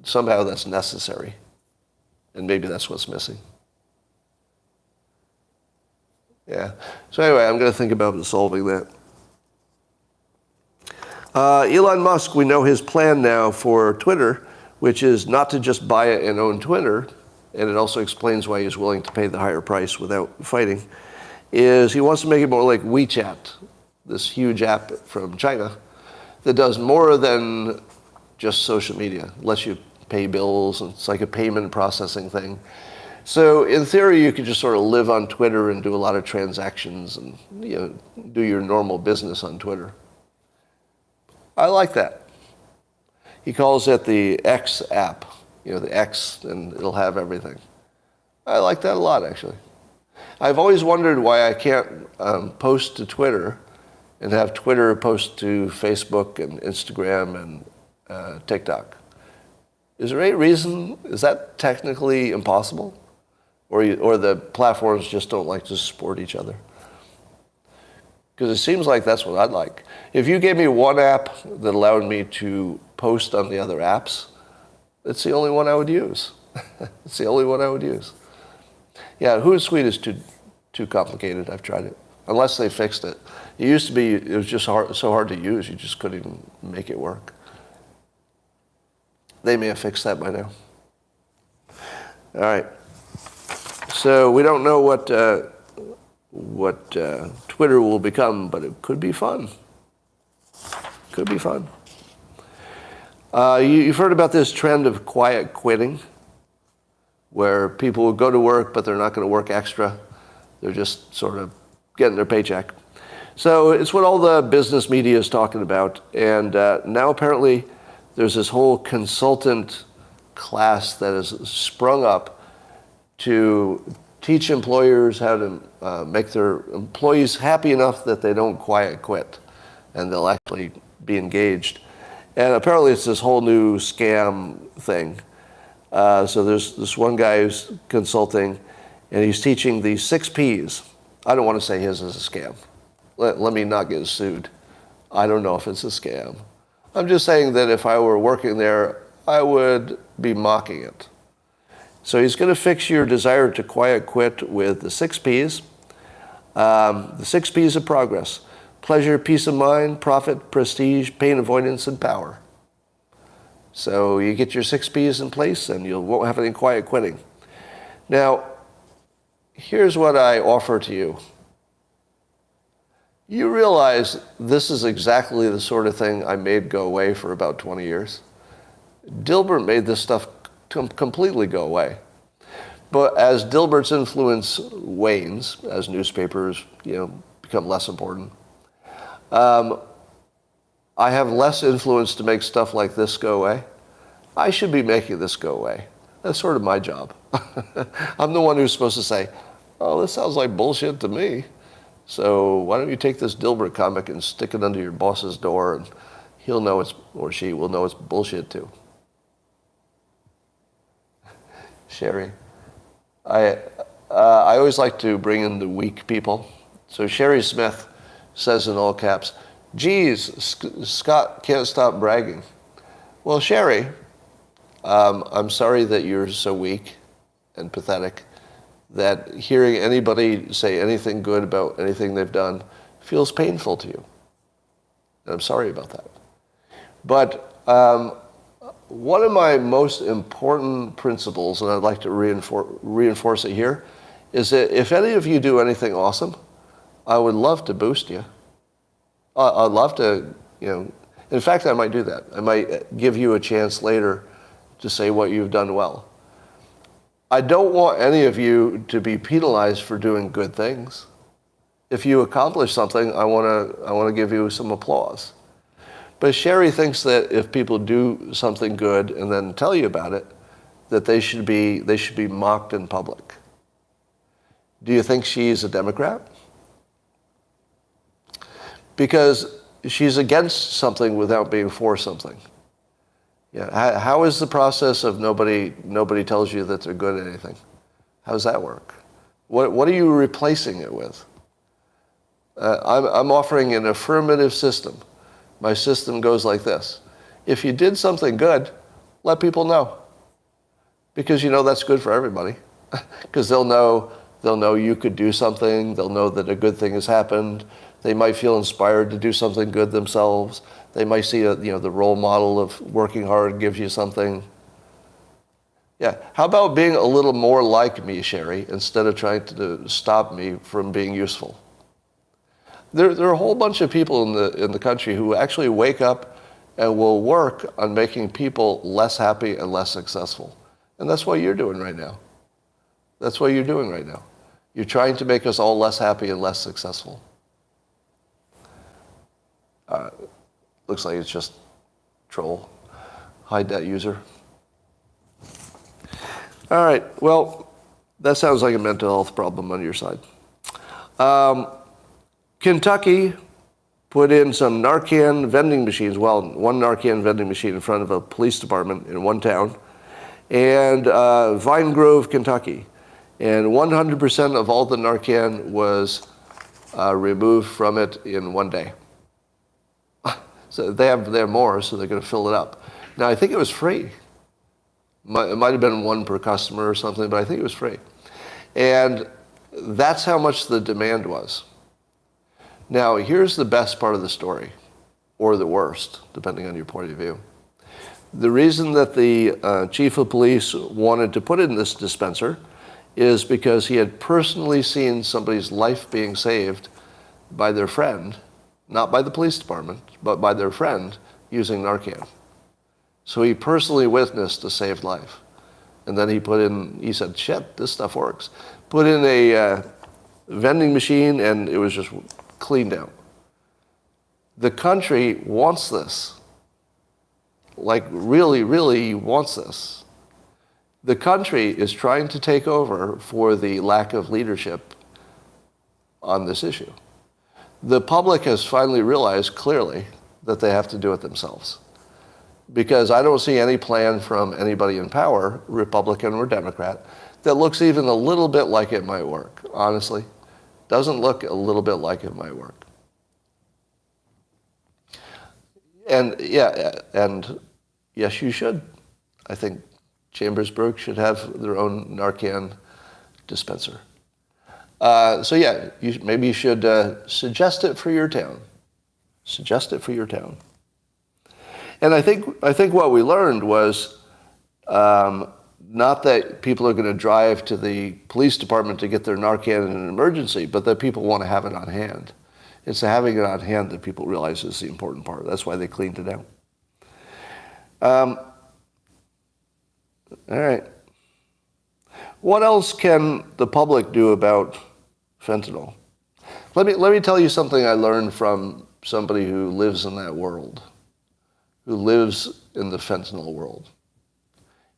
somehow that's necessary. And maybe that's what's missing. Yeah. So anyway, I'm going to think about solving that. Elon Musk, we know his plan now for Twitter, which is not to just buy it and own Twitter, and it also explains why he's willing to pay the higher price without fighting, is he wants to make it more like WeChat, this huge app from China that does more than just social media. It lets you pay bills, and it's like a payment processing thing. So in theory, you could just sort of live on Twitter and do a lot of transactions and do your normal business on Twitter. I like that. He calls it the X app, the X, and it'll have everything. I like that a lot, actually. I've always wondered why I can't post to Twitter and have Twitter post to Facebook and Instagram and TikTok. Is there any reason? Is that technically impossible? Or the platforms just don't like to support each other? Because it seems like that's what I'd like. If you gave me one app that allowed me to post on the other apps, it's the only one I would use. It's the only one I would use. Yeah, Hootsuite is too complicated. I've tried it. Unless they fixed it. It used to be, it was just so hard to use, you just couldn't even make it work. They may have fixed that by now. All right. So we don't know what Twitter will become, but it could be fun. Could be fun. You've heard about this trend of quiet quitting, where people will go to work, but they're not going to work extra. They're just sort of getting their paycheck. So it's what all the business media is talking about. And now apparently there's this whole consultant class that has sprung up to teach employers how to make their employees happy enough that they don't quiet quit and they'll actually be engaged. And apparently it's this whole new scam thing. So there's this one guy who's consulting, and he's teaching the 6 Ps. I don't want to say his is a scam. Let me not get sued. I don't know if it's a scam. I'm just saying that if I were working there, I would be mocking it. So he's going to fix your desire to quiet quit with the 6 Ps. The 6 Ps of progress: pleasure, peace of mind, profit, prestige, pain avoidance, and power. So you get your 6 Ps in place and you won't have any quiet quitting. Now, here's what I offer to you. You realize this is exactly the sort of thing I made go away for about 20 years. Dilbert made this stuff completely go away. But as Dilbert's influence wanes, as newspapers, become less important, I have less influence to make stuff like this go away. I should be making this go away. That's sort of my job. I'm the one who's supposed to say, oh, this sounds like bullshit to me. So why don't you take this Dilbert comic and stick it under your boss's door, and he'll know or she will know it's bullshit too. Sherry. I always like to bring in the weak people. So Sherry Smith says in all caps, geez, Scott can't stop bragging. Well, Sherry, I'm sorry that you're so weak and pathetic that hearing anybody say anything good about anything they've done feels painful to you. And I'm sorry about that. But one of my most important principles, and I'd like to reinforce it here, is that if any of you do anything awesome, I would love to boost you. I'd love to, in fact, I might do that. I might give you a chance later to say what you've done well. I don't want any of you to be penalized for doing good things. If you accomplish something, I want to give you some applause. But Sherry thinks that if people do something good and then tell you about it, that they should be mocked in public. Do you think she's a Democrat? Because she's against something without being for something. Yeah. How is the process of nobody tells you that they're good at anything? How does that work? What are you replacing it with? I'm offering an affirmative system. My system goes like this. If you did something good, let people know. Because that's good for everybody. Because they'll know you could do something. They'll know that a good thing has happened. They might feel inspired to do something good themselves. They might see the role model of working hard gives you something. Yeah. How about being a little more like me, Sherry, instead of trying to stop me from being useful? There are a whole bunch of people in the country who actually wake up and will work on making people less happy and less successful. And that's what you're doing right now. That's what you're doing right now. You're trying to make us all less happy and less successful. Looks like it's just troll. Hide that user. All right. Well, that sounds like a mental health problem on your side. Kentucky put in some Narcan vending machines, one Narcan vending machine in front of a police department in one town, and Vine Grove, Kentucky. And 100% of all the Narcan was removed from it in one day. So they have more, so they're going to fill it up. Now, I think it was free. It might have been one per customer or something, but I think it was free. And that's how much the demand was. Now, here's the best part of the story, or the worst, depending on your point of view. The reason that the chief of police wanted to put in this dispenser is because he had personally seen somebody's life being saved by their friend, not by the police department, but by their friend using Narcan. So he personally witnessed a saved life. And then he said, shit, this stuff works. Put in a vending machine and it was just cleaned out. The country wants this. Like really, really wants this. The country is trying to take over for the lack of leadership on this issue. The public has finally realized clearly that they have to do it themselves. because I don't see any plan from anybody in power, Republican or Democrat, that looks even a little bit like it might work, honestly. Doesn't look a little bit like it might work. And yes, you should. I think Chambersburg should have their own Narcan dispenser. Maybe you should suggest it for your town. Suggest it for your town. And I think what we learned was not that people are going to drive to the police department to get their Narcan in an emergency, but that people want to have it on hand. It's the having it on hand that people realize is the important part. That's why they cleaned it out. All right. What else can the public do about fentanyl? Let me tell you something I learned from somebody who lives in that world, who lives in the fentanyl world.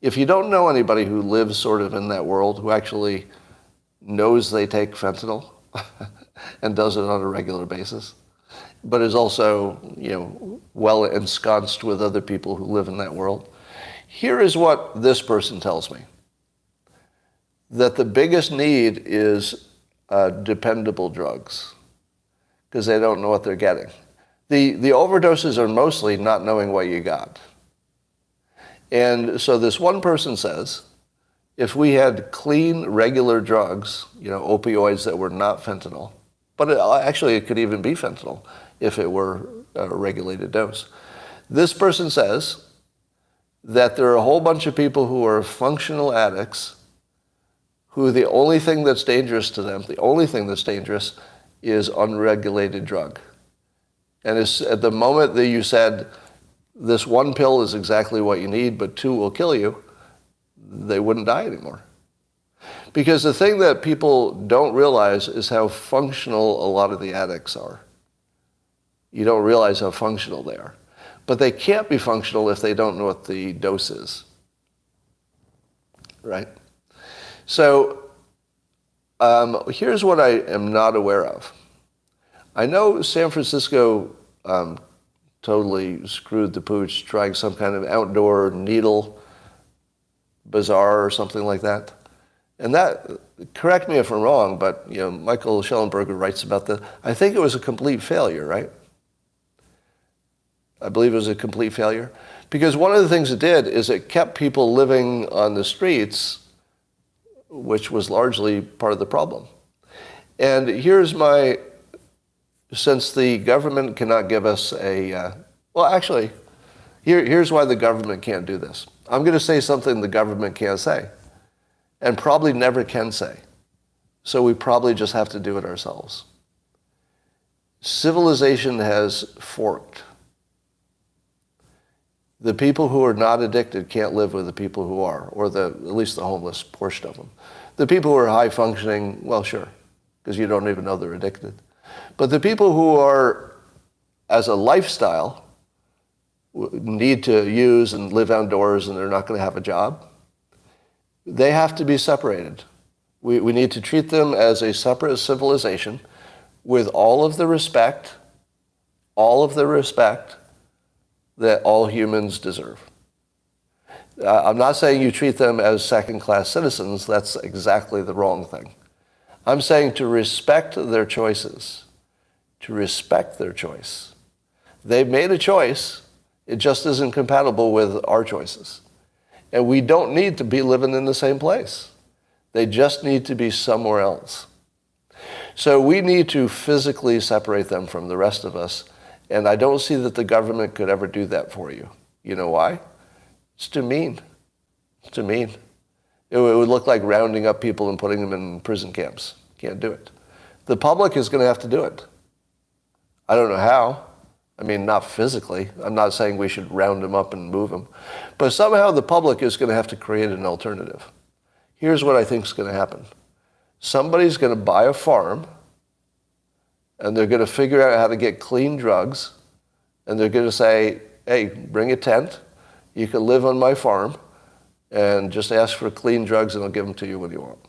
If you don't know anybody who lives sort of in that world, who actually knows they take fentanyl and does it on a regular basis, but is also, well ensconced with other people who live in that world, here is what this person tells me. That the biggest need is dependable drugs, because they don't know what they're getting. The overdoses are mostly not knowing what you got. And so this one person says, if we had clean, regular drugs, opioids that were not fentanyl, but it could even be fentanyl if it were a regulated dose. This person says that there are a whole bunch of people who are functional addicts who the only thing that's dangerous to them, is unregulated drug. And it's at the moment that you said, this one pill is exactly what you need, but two will kill you, they wouldn't die anymore. Because the thing that people don't realize is how functional a lot of the addicts are. You don't realize how functional they are. But they can't be functional if they don't know what the dose is. Right? So here's what I am not aware of. I know San Francisco totally screwed the pooch trying some kind of outdoor needle bazaar or something like that. And that, correct me if I'm wrong, but Michael Schellenberger writes about that. I think it was a complete failure, right? I believe it was a complete failure. Because one of the things it did is it kept people living on the streets, which was largely part of the problem. And here's since the government cannot give us here's why the government can't do this. I'm going to say something the government can't say, and probably never can say. So we probably just have to do it ourselves. Civilization has forked. The people who are not addicted can't live with the people who are, or at least the homeless portion of them. The people who are high functioning, well, sure, because you don't even know they're addicted. But the people who are, as a lifestyle, need to use and live outdoors and they're not going to have a job, they have to be separated. We need to treat them as a separate civilization with all of the respect that all humans deserve. I'm not saying you treat them as second-class citizens. That's exactly the wrong thing. I'm saying to respect their choices, to respect their choice. They've made a choice. It just isn't compatible with our choices. And we don't need to be living in the same place. They just need to be somewhere else. So we need to physically separate them from the rest of us. And I don't see that the government could ever do that for you. You know why? It's too mean. It's too mean. It would look like rounding up people and putting them in prison camps. Can't do it. The public is going to have to do it. I don't know how. I mean, not physically. I'm not saying we should round them up and move them. But somehow the public is going to have to create an alternative. Here's what I think is going to happen. Somebody's going to buy a farm, and they're going to figure out how to get clean drugs, and they're going to say, hey, bring a tent. You can live on my farm, and just ask for clean drugs, and I'll give them to you when you want.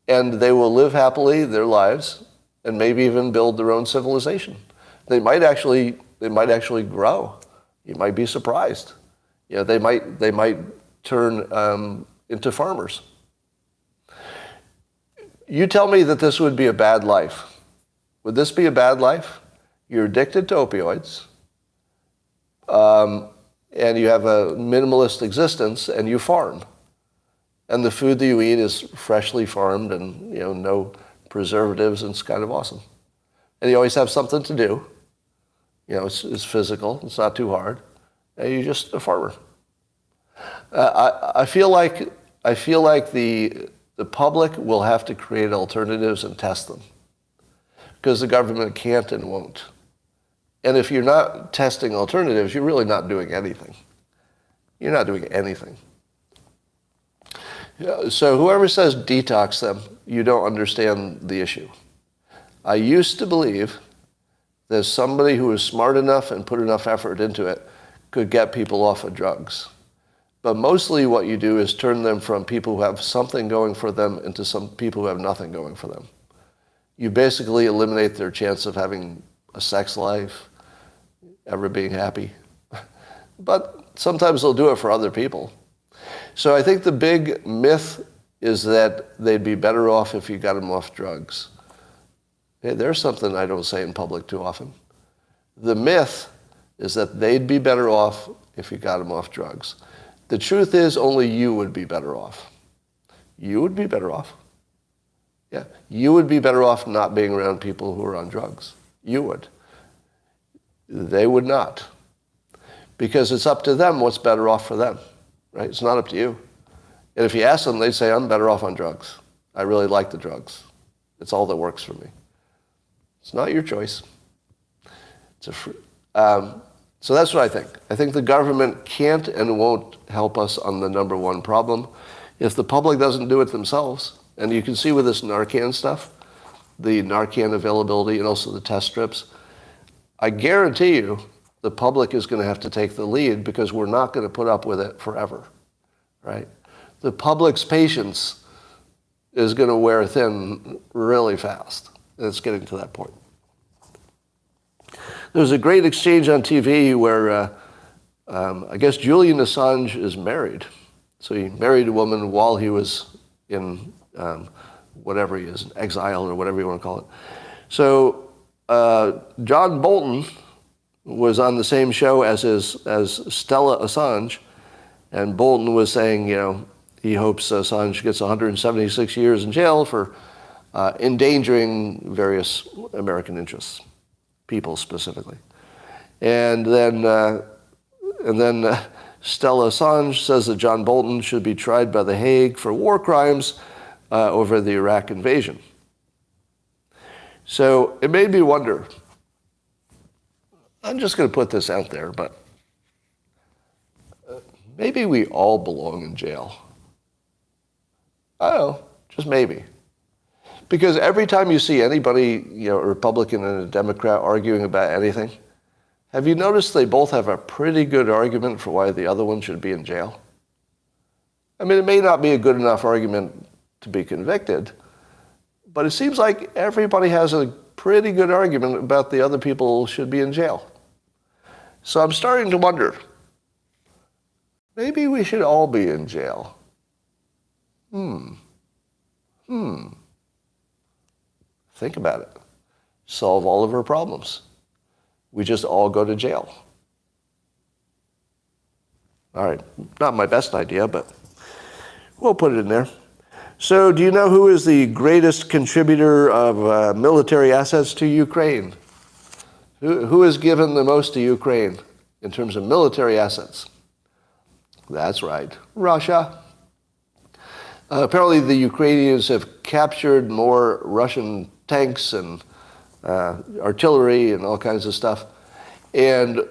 And they will live happily their lives, and maybe even build their own civilization. They might actually grow. You might be surprised. They might turn into farmers. You tell me that this would be a bad life. Would this be a bad life? You're addicted to opioids, and you have a minimalist existence, and you farm. And the food that you eat is freshly farmed and no preservatives, and it's kind of awesome. And you always have something to do. It's physical. It's not too hard. And you're just a farmer. I feel like the public will have to create alternatives and test them, because the government can't and won't. And if you're not testing alternatives, you're really not doing anything. You're not doing anything. So whoever says detox them, you don't understand the issue. I used to believe that somebody who was smart enough and put enough effort into it could get people off of drugs. But mostly what you do is turn them from people who have something going for them into some people who have nothing going for them. You basically eliminate their chance of having a sex life, ever being happy. But sometimes they'll do it for other people. So I think the big myth is that they'd be better off if you got them off drugs. Hey, there's something I don't say in public too often. The myth is that they'd be better off if you got them off drugs. The truth is only you would be better off. You would be better off. Yeah, you would be better off not being around people who are on drugs. You would. They would not. Because it's up to them what's better off for them, right? It's not up to you. And if you ask them, they'd say, I'm better off on drugs. I really like the drugs. It's all that works for me. It's not your choice. So that's what I think. I think the government can't and won't help us on the number one problem if the public doesn't do it themselves. And you can see with this Narcan stuff, the Narcan availability and also the test strips, I guarantee you the public is going to have to take the lead, because we're not going to put up with it forever, right? The public's patience is going to wear thin really fast. And it's getting to that point. There was a great exchange on TV where I guess Julian Assange is married. So he married a woman while he was in whatever he is, exile or whatever you want to call it. So John Bolton was on the same show as Stella Assange, and Bolton was saying, he hopes Assange gets 176 years in jail for endangering various American interests, people specifically. And then Stella Assange says that John Bolton should be tried by The Hague for war crimes over the Iraq invasion. So it made me wonder. I'm just going to put this out there, but maybe we all belong in jail. I don't know, just maybe. Because every time you see anybody, a Republican and a Democrat arguing about anything, have you noticed they both have a pretty good argument for why the other one should be in jail? I mean, it may not be a good enough argument to be convicted, but it seems like everybody has a pretty good argument about the other people should be in jail. So I'm starting to wonder, maybe we should all be in jail. Think about it. Solve all of our problems. We just all go to jail. All right, not my best idea, but we'll put it in there. So do you know who is the greatest contributor of military assets to Ukraine? Who has given the most to Ukraine in terms of military assets? That's right, Russia. Apparently the Ukrainians have captured more Russian tanks and artillery and all kinds of stuff. And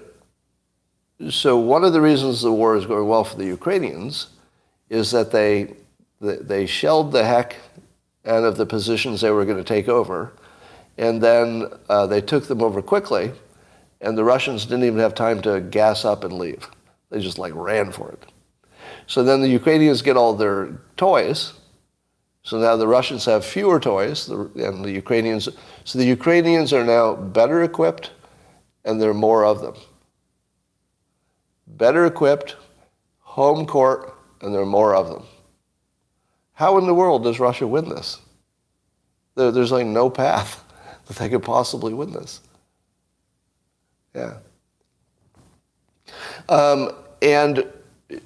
so one of the reasons the war is going well for the Ukrainians is that they shelled the heck out of the positions they were going to take over, and then they took them over quickly, and the Russians didn't even have time to gas up and leave. They just ran for it. So then the Ukrainians get all their toys. So now the Russians have fewer toys, and the Ukrainians are now better equipped, and there are more of them. better equipped, home court, and there are more of them. How in the world does Russia win this? There's like no path that they could possibly win this. Yeah. And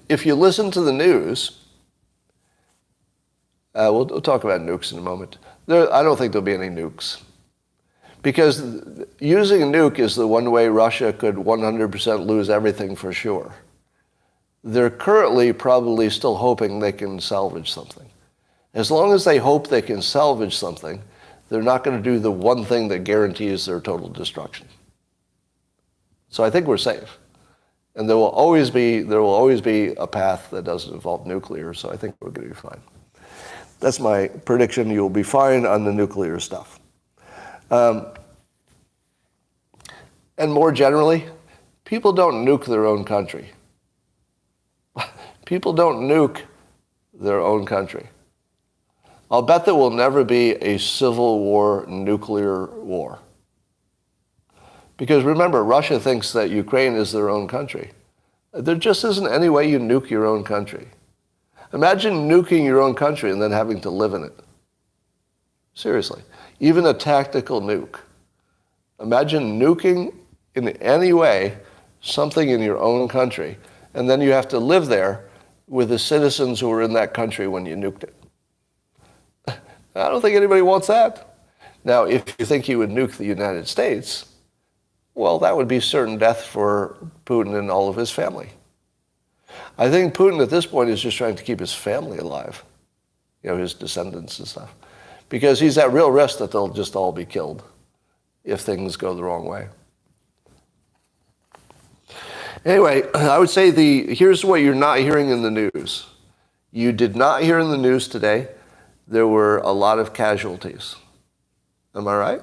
if you listen to the news, we'll talk about nukes in a moment. I don't think there'll be any nukes. Because using a nuke is the one way Russia could 100% lose everything for sure. They're currently probably still hoping they can salvage something. As long as they hope they can salvage something, they're not going to do the one thing that guarantees their total destruction. So I think we're safe. And there will always be a path that doesn't involve nuclear, so I think we're going to be fine. That's my prediction. You'll be fine on the nuclear stuff. And more generally, people don't nuke their own country. People don't nuke their own country. I'll bet there will never be a civil war, nuclear war. Because remember, Russia thinks that Ukraine is their own country. There just isn't any way you nuke your own country. Imagine nuking your own country and then having to live in it. Seriously. Even a tactical nuke. Imagine nuking in any way something in your own country, and then you have to live there with the citizens who were in that country when you nuked it. I don't think anybody wants that. Now, if you think you would nuke the United States, well, that would be certain death for Putin and all of his family. I think Putin at this point is just trying to keep his family alive, his descendants and stuff, because he's at real risk that they'll just all be killed if things go the wrong way. Anyway, I would say here's what you're not hearing in the news. You did not hear in the news today there were a lot of casualties. Am I right?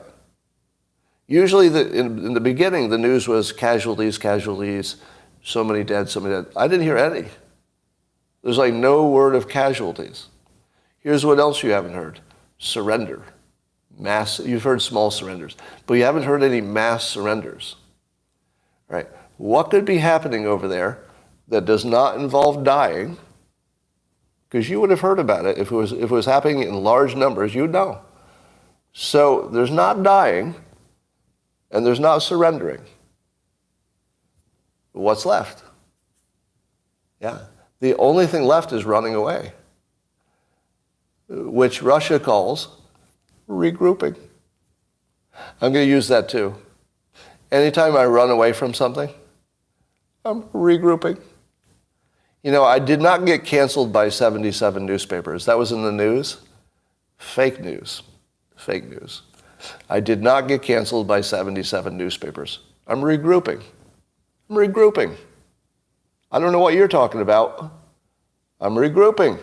Usually in the beginning, the news was casualties, so many dead, so many dead. I didn't hear any. There's like no word of casualties. Here's what else you haven't heard. Surrender. You've heard small surrenders, but you haven't heard any mass surrenders. Right? What could be happening over there that does not involve dying? Because you would have heard about it. If it was happening in large numbers, you'd know. So there's not dying, and there's not surrendering. What's left? Yeah. The only thing left is running away, which Russia calls regrouping. I'm going to use that too. Anytime I run away from something, I'm regrouping. I did not get canceled by 77 newspapers. That was in the news. Fake news. Fake news. I did not get canceled by 77 newspapers. I'm regrouping. I'm regrouping. I don't know what you're talking about. I'm regrouping.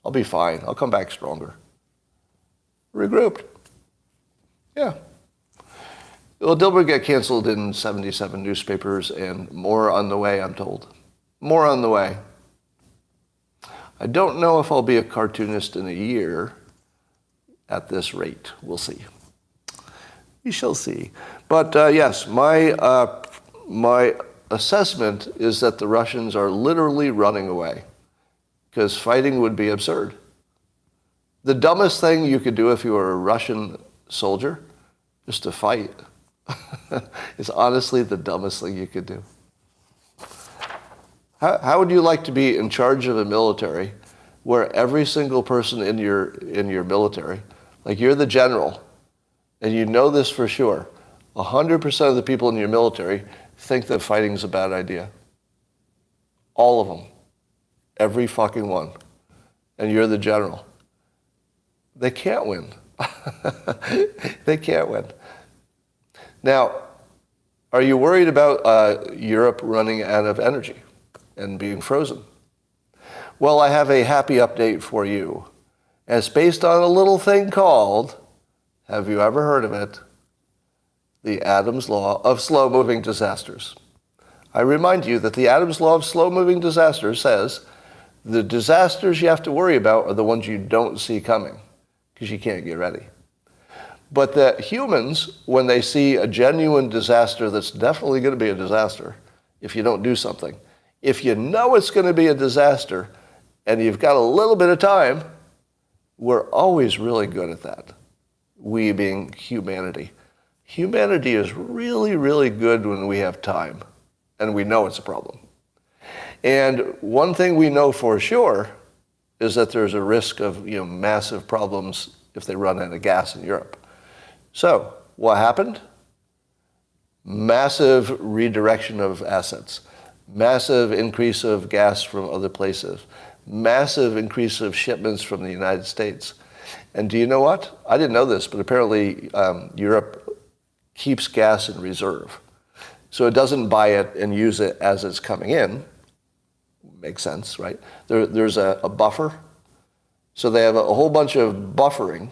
I'll be fine. I'll come back stronger. Regrouped. Yeah. Well, Dilbert got canceled in 77 newspapers, and more on the way, I'm told. More on the way. I don't know if I'll be a cartoonist in a year at this rate. We'll see. We shall see. But yes, my assessment is that the Russians are literally running away because fighting would be absurd. The dumbest thing you could do if you were a Russian soldier is to fight. It's honestly the dumbest thing you could do. How would you like to be in charge of a military where every single person in your military, like you're the general, and you know this for sure, 100% of the people in your military think that fighting's a bad idea. All of them. Every fucking one. And you're the general. They can't win. They can't win. Now, are you worried about Europe running out of energy and being frozen? Well, I have a happy update for you. And it's based on a little thing called, have you ever heard of it? The Adams Law of Slow-Moving Disasters. I remind you that the Adams Law of Slow-Moving Disasters says the disasters you have to worry about are the ones you don't see coming because you can't get ready. But that humans, when they see a genuine disaster that's definitely going to be a disaster if you don't do something, If you know it's going to be a disaster and you've got a little bit of time, we're always really good at that. We being humanity. Humanity is really, really good when we have time and we know it's a problem. And one thing we know for sure is that there's a risk of massive problems if they run out of gas in Europe. So what happened? Massive redirection of assets, massive increase of gas from other places, massive increase of shipments from the United States. And do you know what? I didn't know this, but apparently Europe keeps gas in reserve. So it doesn't buy it and use it as it's coming in. Makes sense, right? There's a buffer. So they have a whole bunch of buffering,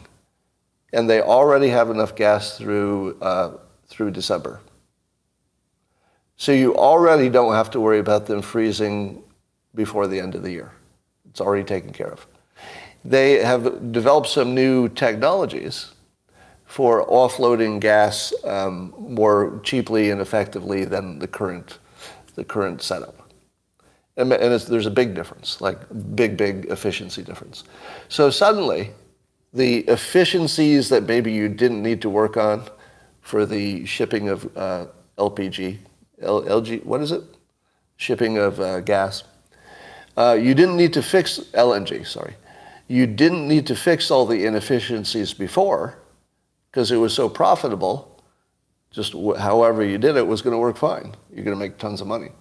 and they already have enough gas through December. So you already don't have to worry about them freezing before the end of the year. It's already taken care of. They have developed some new technologies for offloading gas more cheaply and effectively than the current setup. And there's a big difference, like big efficiency difference. So suddenly, the efficiencies that maybe you didn't need to work on for the shipping of LG, what is it? Shipping of gas. You didn't need to fix LNG, sorry. You didn't need to fix all the inefficiencies before because it was so profitable. Just however you did it was going to work fine. You're going to make tons of money.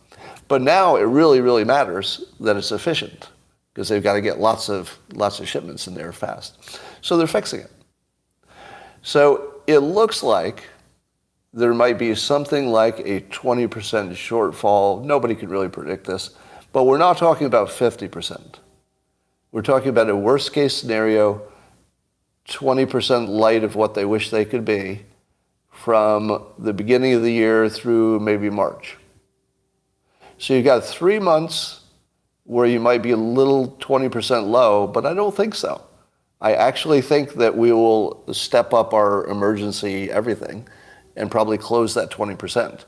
But now it really, really matters that it's efficient because they've got to get lots of shipments in there fast. So they're fixing it. So it looks like there might be something like a 20% shortfall. Nobody could really predict this, but we're not talking about 50%. We're talking about a worst case scenario, 20% light of what they wish they could be from the beginning of the year through maybe March. So you've got 3 months where you might be a little 20% low, but I don't think so. I actually think that we will step up our emergency everything and probably close that 20%.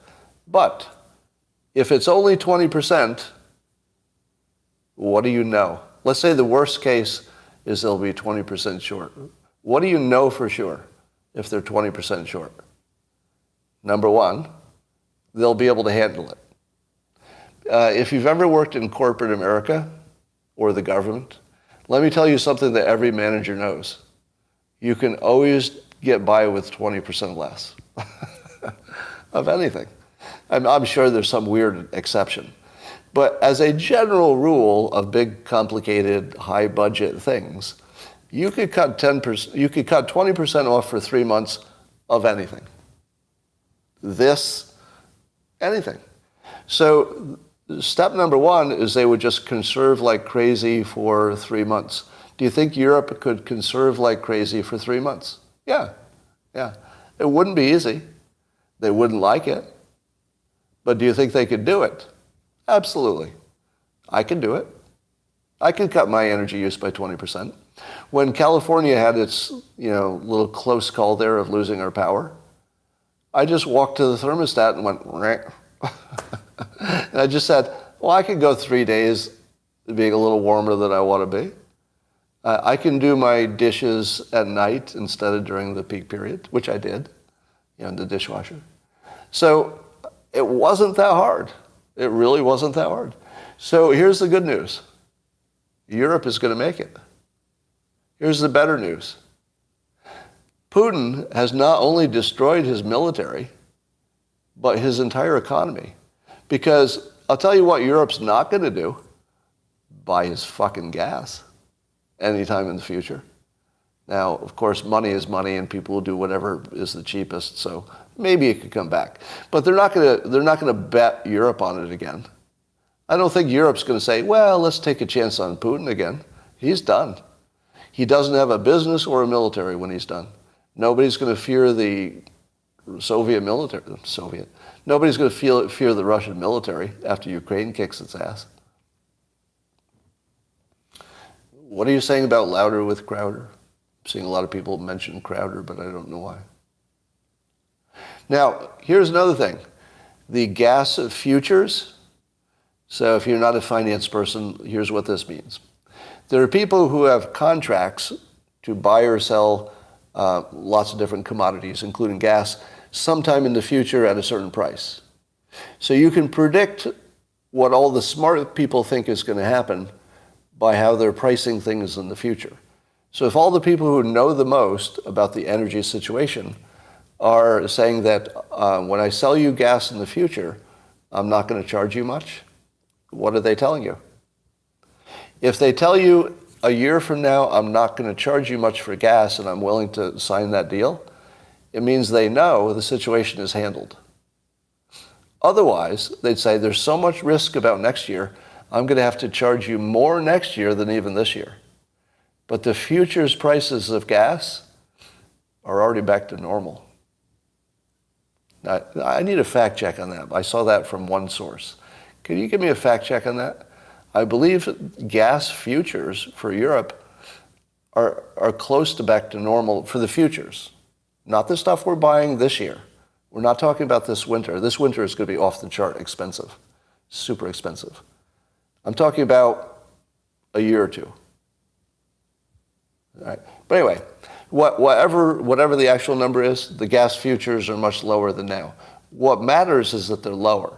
But if it's only 20%, what do you know? Let's say the worst case is they'll be 20% short. What do you know for sure if they're 20% short? Number one, they'll be able to handle it. If you've ever worked in corporate America or the government, let me tell you something that every manager knows. You can always get by with 20% less of anything. I'm sure there's some weird exception. But as a general rule of big, complicated, high-budget things, you could cut 10%. You could cut 20% off for 3 months of anything. Anything. So step number one is they would just conserve like crazy for 3 months. Do you think Europe could conserve like crazy for 3 months? Yeah. It wouldn't be easy. They wouldn't like it. But do you think they could do it? Absolutely. I can do it. I can cut my energy use by 20%. When California had its, little close call there of losing our power, I just walked to the thermostat and went, and I just said, well, I could go 3 days being a little warmer than I want to be. I can do my dishes at night instead of during the peak period, which I did, in the dishwasher. So it wasn't that hard. It really wasn't that hard. So here's the good news. Europe is going to make it. Here's the better news. Putin has not only destroyed his military, but his entire economy. Because I'll tell you what Europe's not going to do. Buy his fucking gas anytime in the future. Now, of course, money is money and people will do whatever is the cheapest, so maybe it could come back. But they're not going to bet Europe on it again. I don't think Europe's going to say, well, let's take a chance on Putin again. He's done. He doesn't have a business or a military when he's done. Nobody's going to fear the Soviet military. Nobody's going to fear the Russian military after Ukraine kicks its ass. What are you saying about louder with Crowder? I'm seeing a lot of people mention Crowder, but I don't know why. Now, here's another thing. The gas futures, So if you're not a finance person, here's what this means. There are people who have contracts to buy or sell lots of different commodities, including gas, sometime in the future at a certain price. So you can predict what all the smart people think is going to happen by how they're pricing things in the future. So if all the people who know the most about the energy situation are saying that when I sell you gas in the future, I'm not going to charge you much, what are they telling you? If they tell you a year from now, I'm not going to charge you much for gas and I'm willing to sign that deal, it means they know the situation is handled. Otherwise, they'd say there's so much risk about next year, I'm going to have to charge you more next year than even this year. But the futures prices of gas are already back to normal. Now, I need a fact check on that. I saw that from one source. Can you give me a fact check on that? I believe gas futures for Europe are close to back to normal for the futures. Not the stuff we're buying this year. We're not talking about this winter. This winter is going to be off the chart expensive, super expensive. I'm talking about a year or two. All right. But anyway, whatever the actual number is, the gas futures are much lower than now. What matters is that they're lower.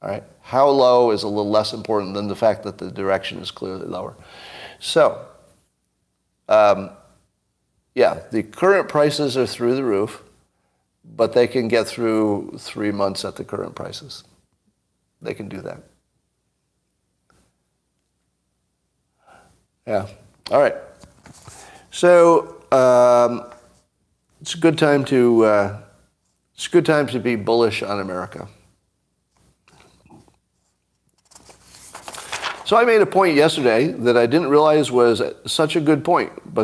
All right. How low is a little less important than the fact that the direction is clearly lower. So, the current prices are through the roof, but they can get through 3 months at the current prices. They can do that. Yeah. All right. So it's a good time to be bullish on America. So I made a point yesterday that I didn't realize was such a good point, but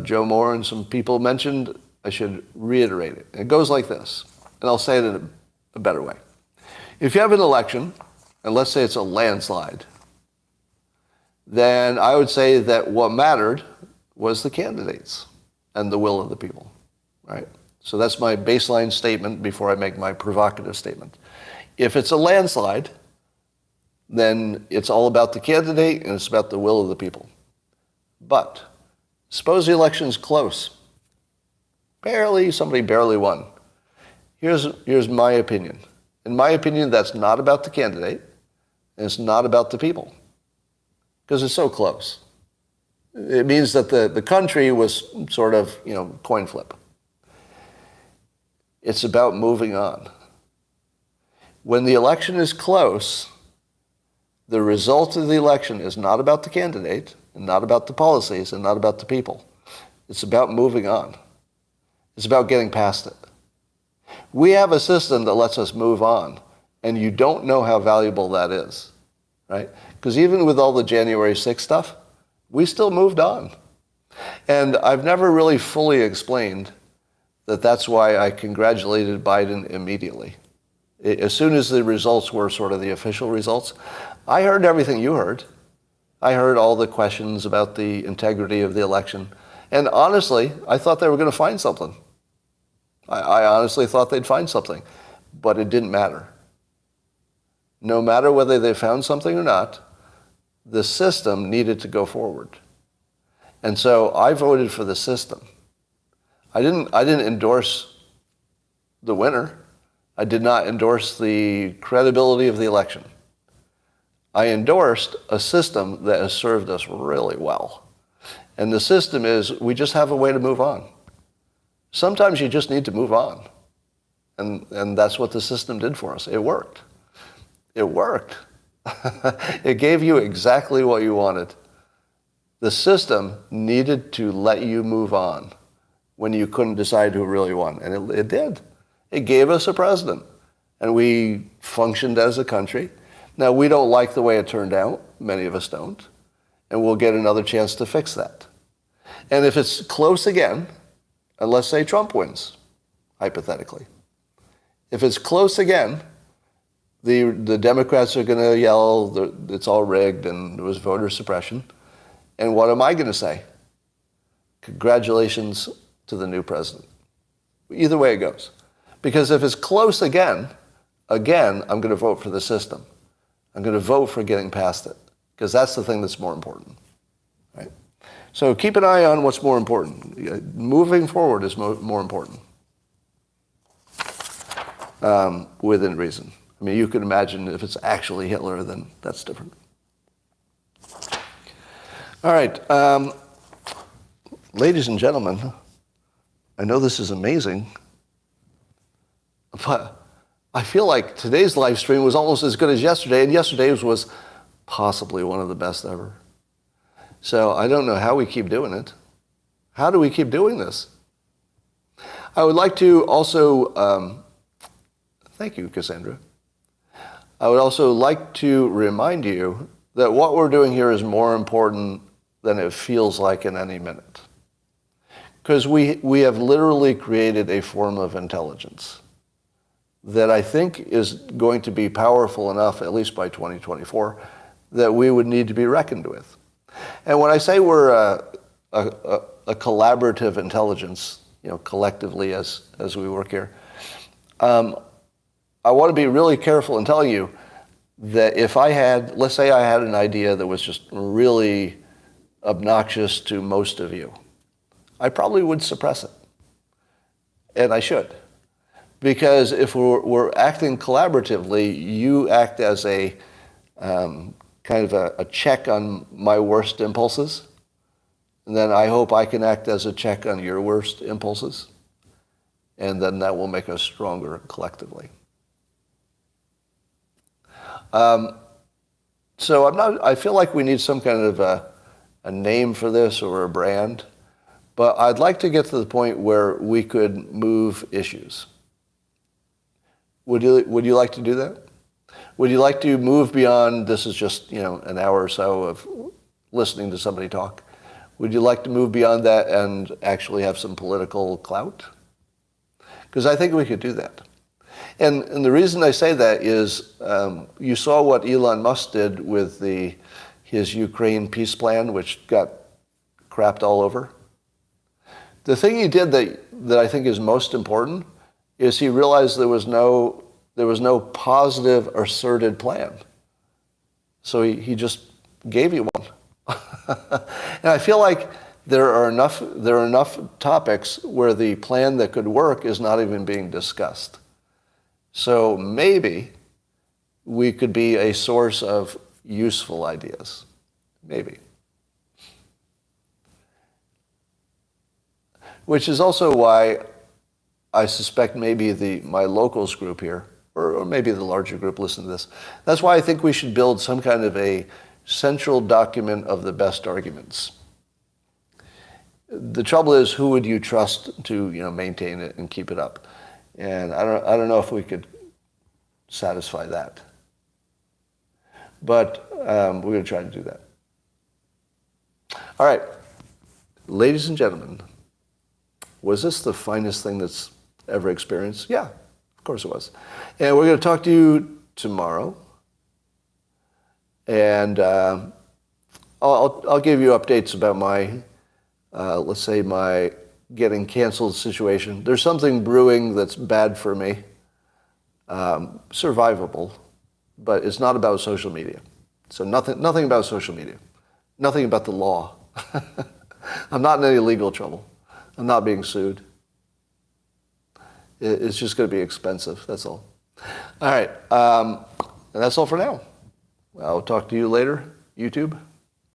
Joe Moore and some people mentioned I should reiterate it. It goes like this, and I'll say it in a better way. If you have an election, and let's say it's a landslide, then I would say that what mattered was the candidates and the will of the people, right? So that's my baseline statement before I make my provocative statement. If it's a landslide, then it's all about the candidate and it's about the will of the people. But suppose the election's close. Somebody barely won. Here's my opinion. In my opinion, that's not about the candidate and it's not about the people because it's so close. It means that the country was sort of, coin flip. It's about moving on. When the election is close, the result of the election is not about the candidate and not about the policies and not about the people. It's about moving on. It's about getting past it. We have a system that lets us move on, and you don't know how valuable that is, right? Because even with all the January 6th stuff, we still moved on. And I've never really fully explained that that's why I congratulated Biden immediately. As soon as the results were sort of the official results, I heard everything you heard. I heard all the questions about the integrity of the election. And honestly, I thought they were going to find something. I honestly thought they'd find something. But it didn't matter. No matter whether they found something or not, the system needed to go forward. And so I voted for the system. I didn't endorse the winner. I did not endorse the credibility of the election. I endorsed a system that has served us really well. And the system is we just have a way to move on. Sometimes you just need to move on. And that's what the system did for us. It worked. It worked. It gave you exactly what you wanted. The system needed to let you move on when you couldn't decide who really won. And it did. It gave us a president. And we functioned as a country. Now, we don't like the way it turned out. Many of us don't. And we'll get another chance to fix that. And if it's close again, and let's say Trump wins, hypothetically. If it's close again, the Democrats are going to yell, it's all rigged and there was voter suppression. And what am I going to say? Congratulations to the new president. Either way it goes. Because if it's close again, again, I'm going to vote for the system. I'm going to vote for getting past it, because that's the thing that's more important. Right? So keep an eye on what's more important. Moving forward is more important, within reason. I mean, you can imagine if it's actually Hitler, then that's different. All right. Ladies and gentlemen, I know this is amazing, but I feel like today's live stream was almost as good as yesterday, and yesterday's was possibly one of the best ever. So I don't know how we keep doing it. How do we keep doing this? I would like to also, thank you, Cassandra. I would also like to remind you that what we're doing here is more important than it feels like in any minute. Because we have literally created a form of intelligence that I think is going to be powerful enough, at least by 2024, that we would need to be reckoned with. And when I say we're a collaborative intelligence, collectively as we work here, I want to be really careful in telling you that if I had, let's say I had an idea that was just really obnoxious to most of you, I probably would suppress it. And I should. Because if we're acting collaboratively, you act as a kind of a check on my worst impulses. And then I hope I can act as a check on your worst impulses. And then that will make us stronger collectively. So I feel like we need some kind of a name for this or a brand. But I'd like to get to the point where we could move issues. Would you like to do that? Would you like to move beyond, this is just, an hour or so of listening to somebody talk? Would you like to move beyond that and actually have some political clout? Because I think we could do that. And the reason I say that is you saw what Elon Musk did with his Ukraine peace plan, which got crapped all over. The thing he did that I think is most important is he realized there was no positive asserted plan. So he just gave you one. And I feel like there are enough topics where the plan that could work is not even being discussed. So maybe we could be a source of useful ideas. Maybe. Which is also why I suspect maybe my locals group here, or maybe the larger group listening to this, that's why I think we should build some kind of a central document of the best arguments. The trouble is, who would you trust to maintain it and keep it up? And I don't know if we could satisfy that. But we're going to try to do that. All right. Ladies and gentlemen, was this the finest thing that's ever experienced? Yeah, of course it was. And we're going to talk to you tomorrow. And I'll give you updates about my, let's say, my getting canceled situation. There's something brewing that's bad for me. Survivable, but it's not about social media. So nothing about social media. Nothing about the law. I'm not in any legal trouble. I'm not being sued. It's just going to be expensive, that's all. All right, and that's all for now. I'll talk to you later, YouTube.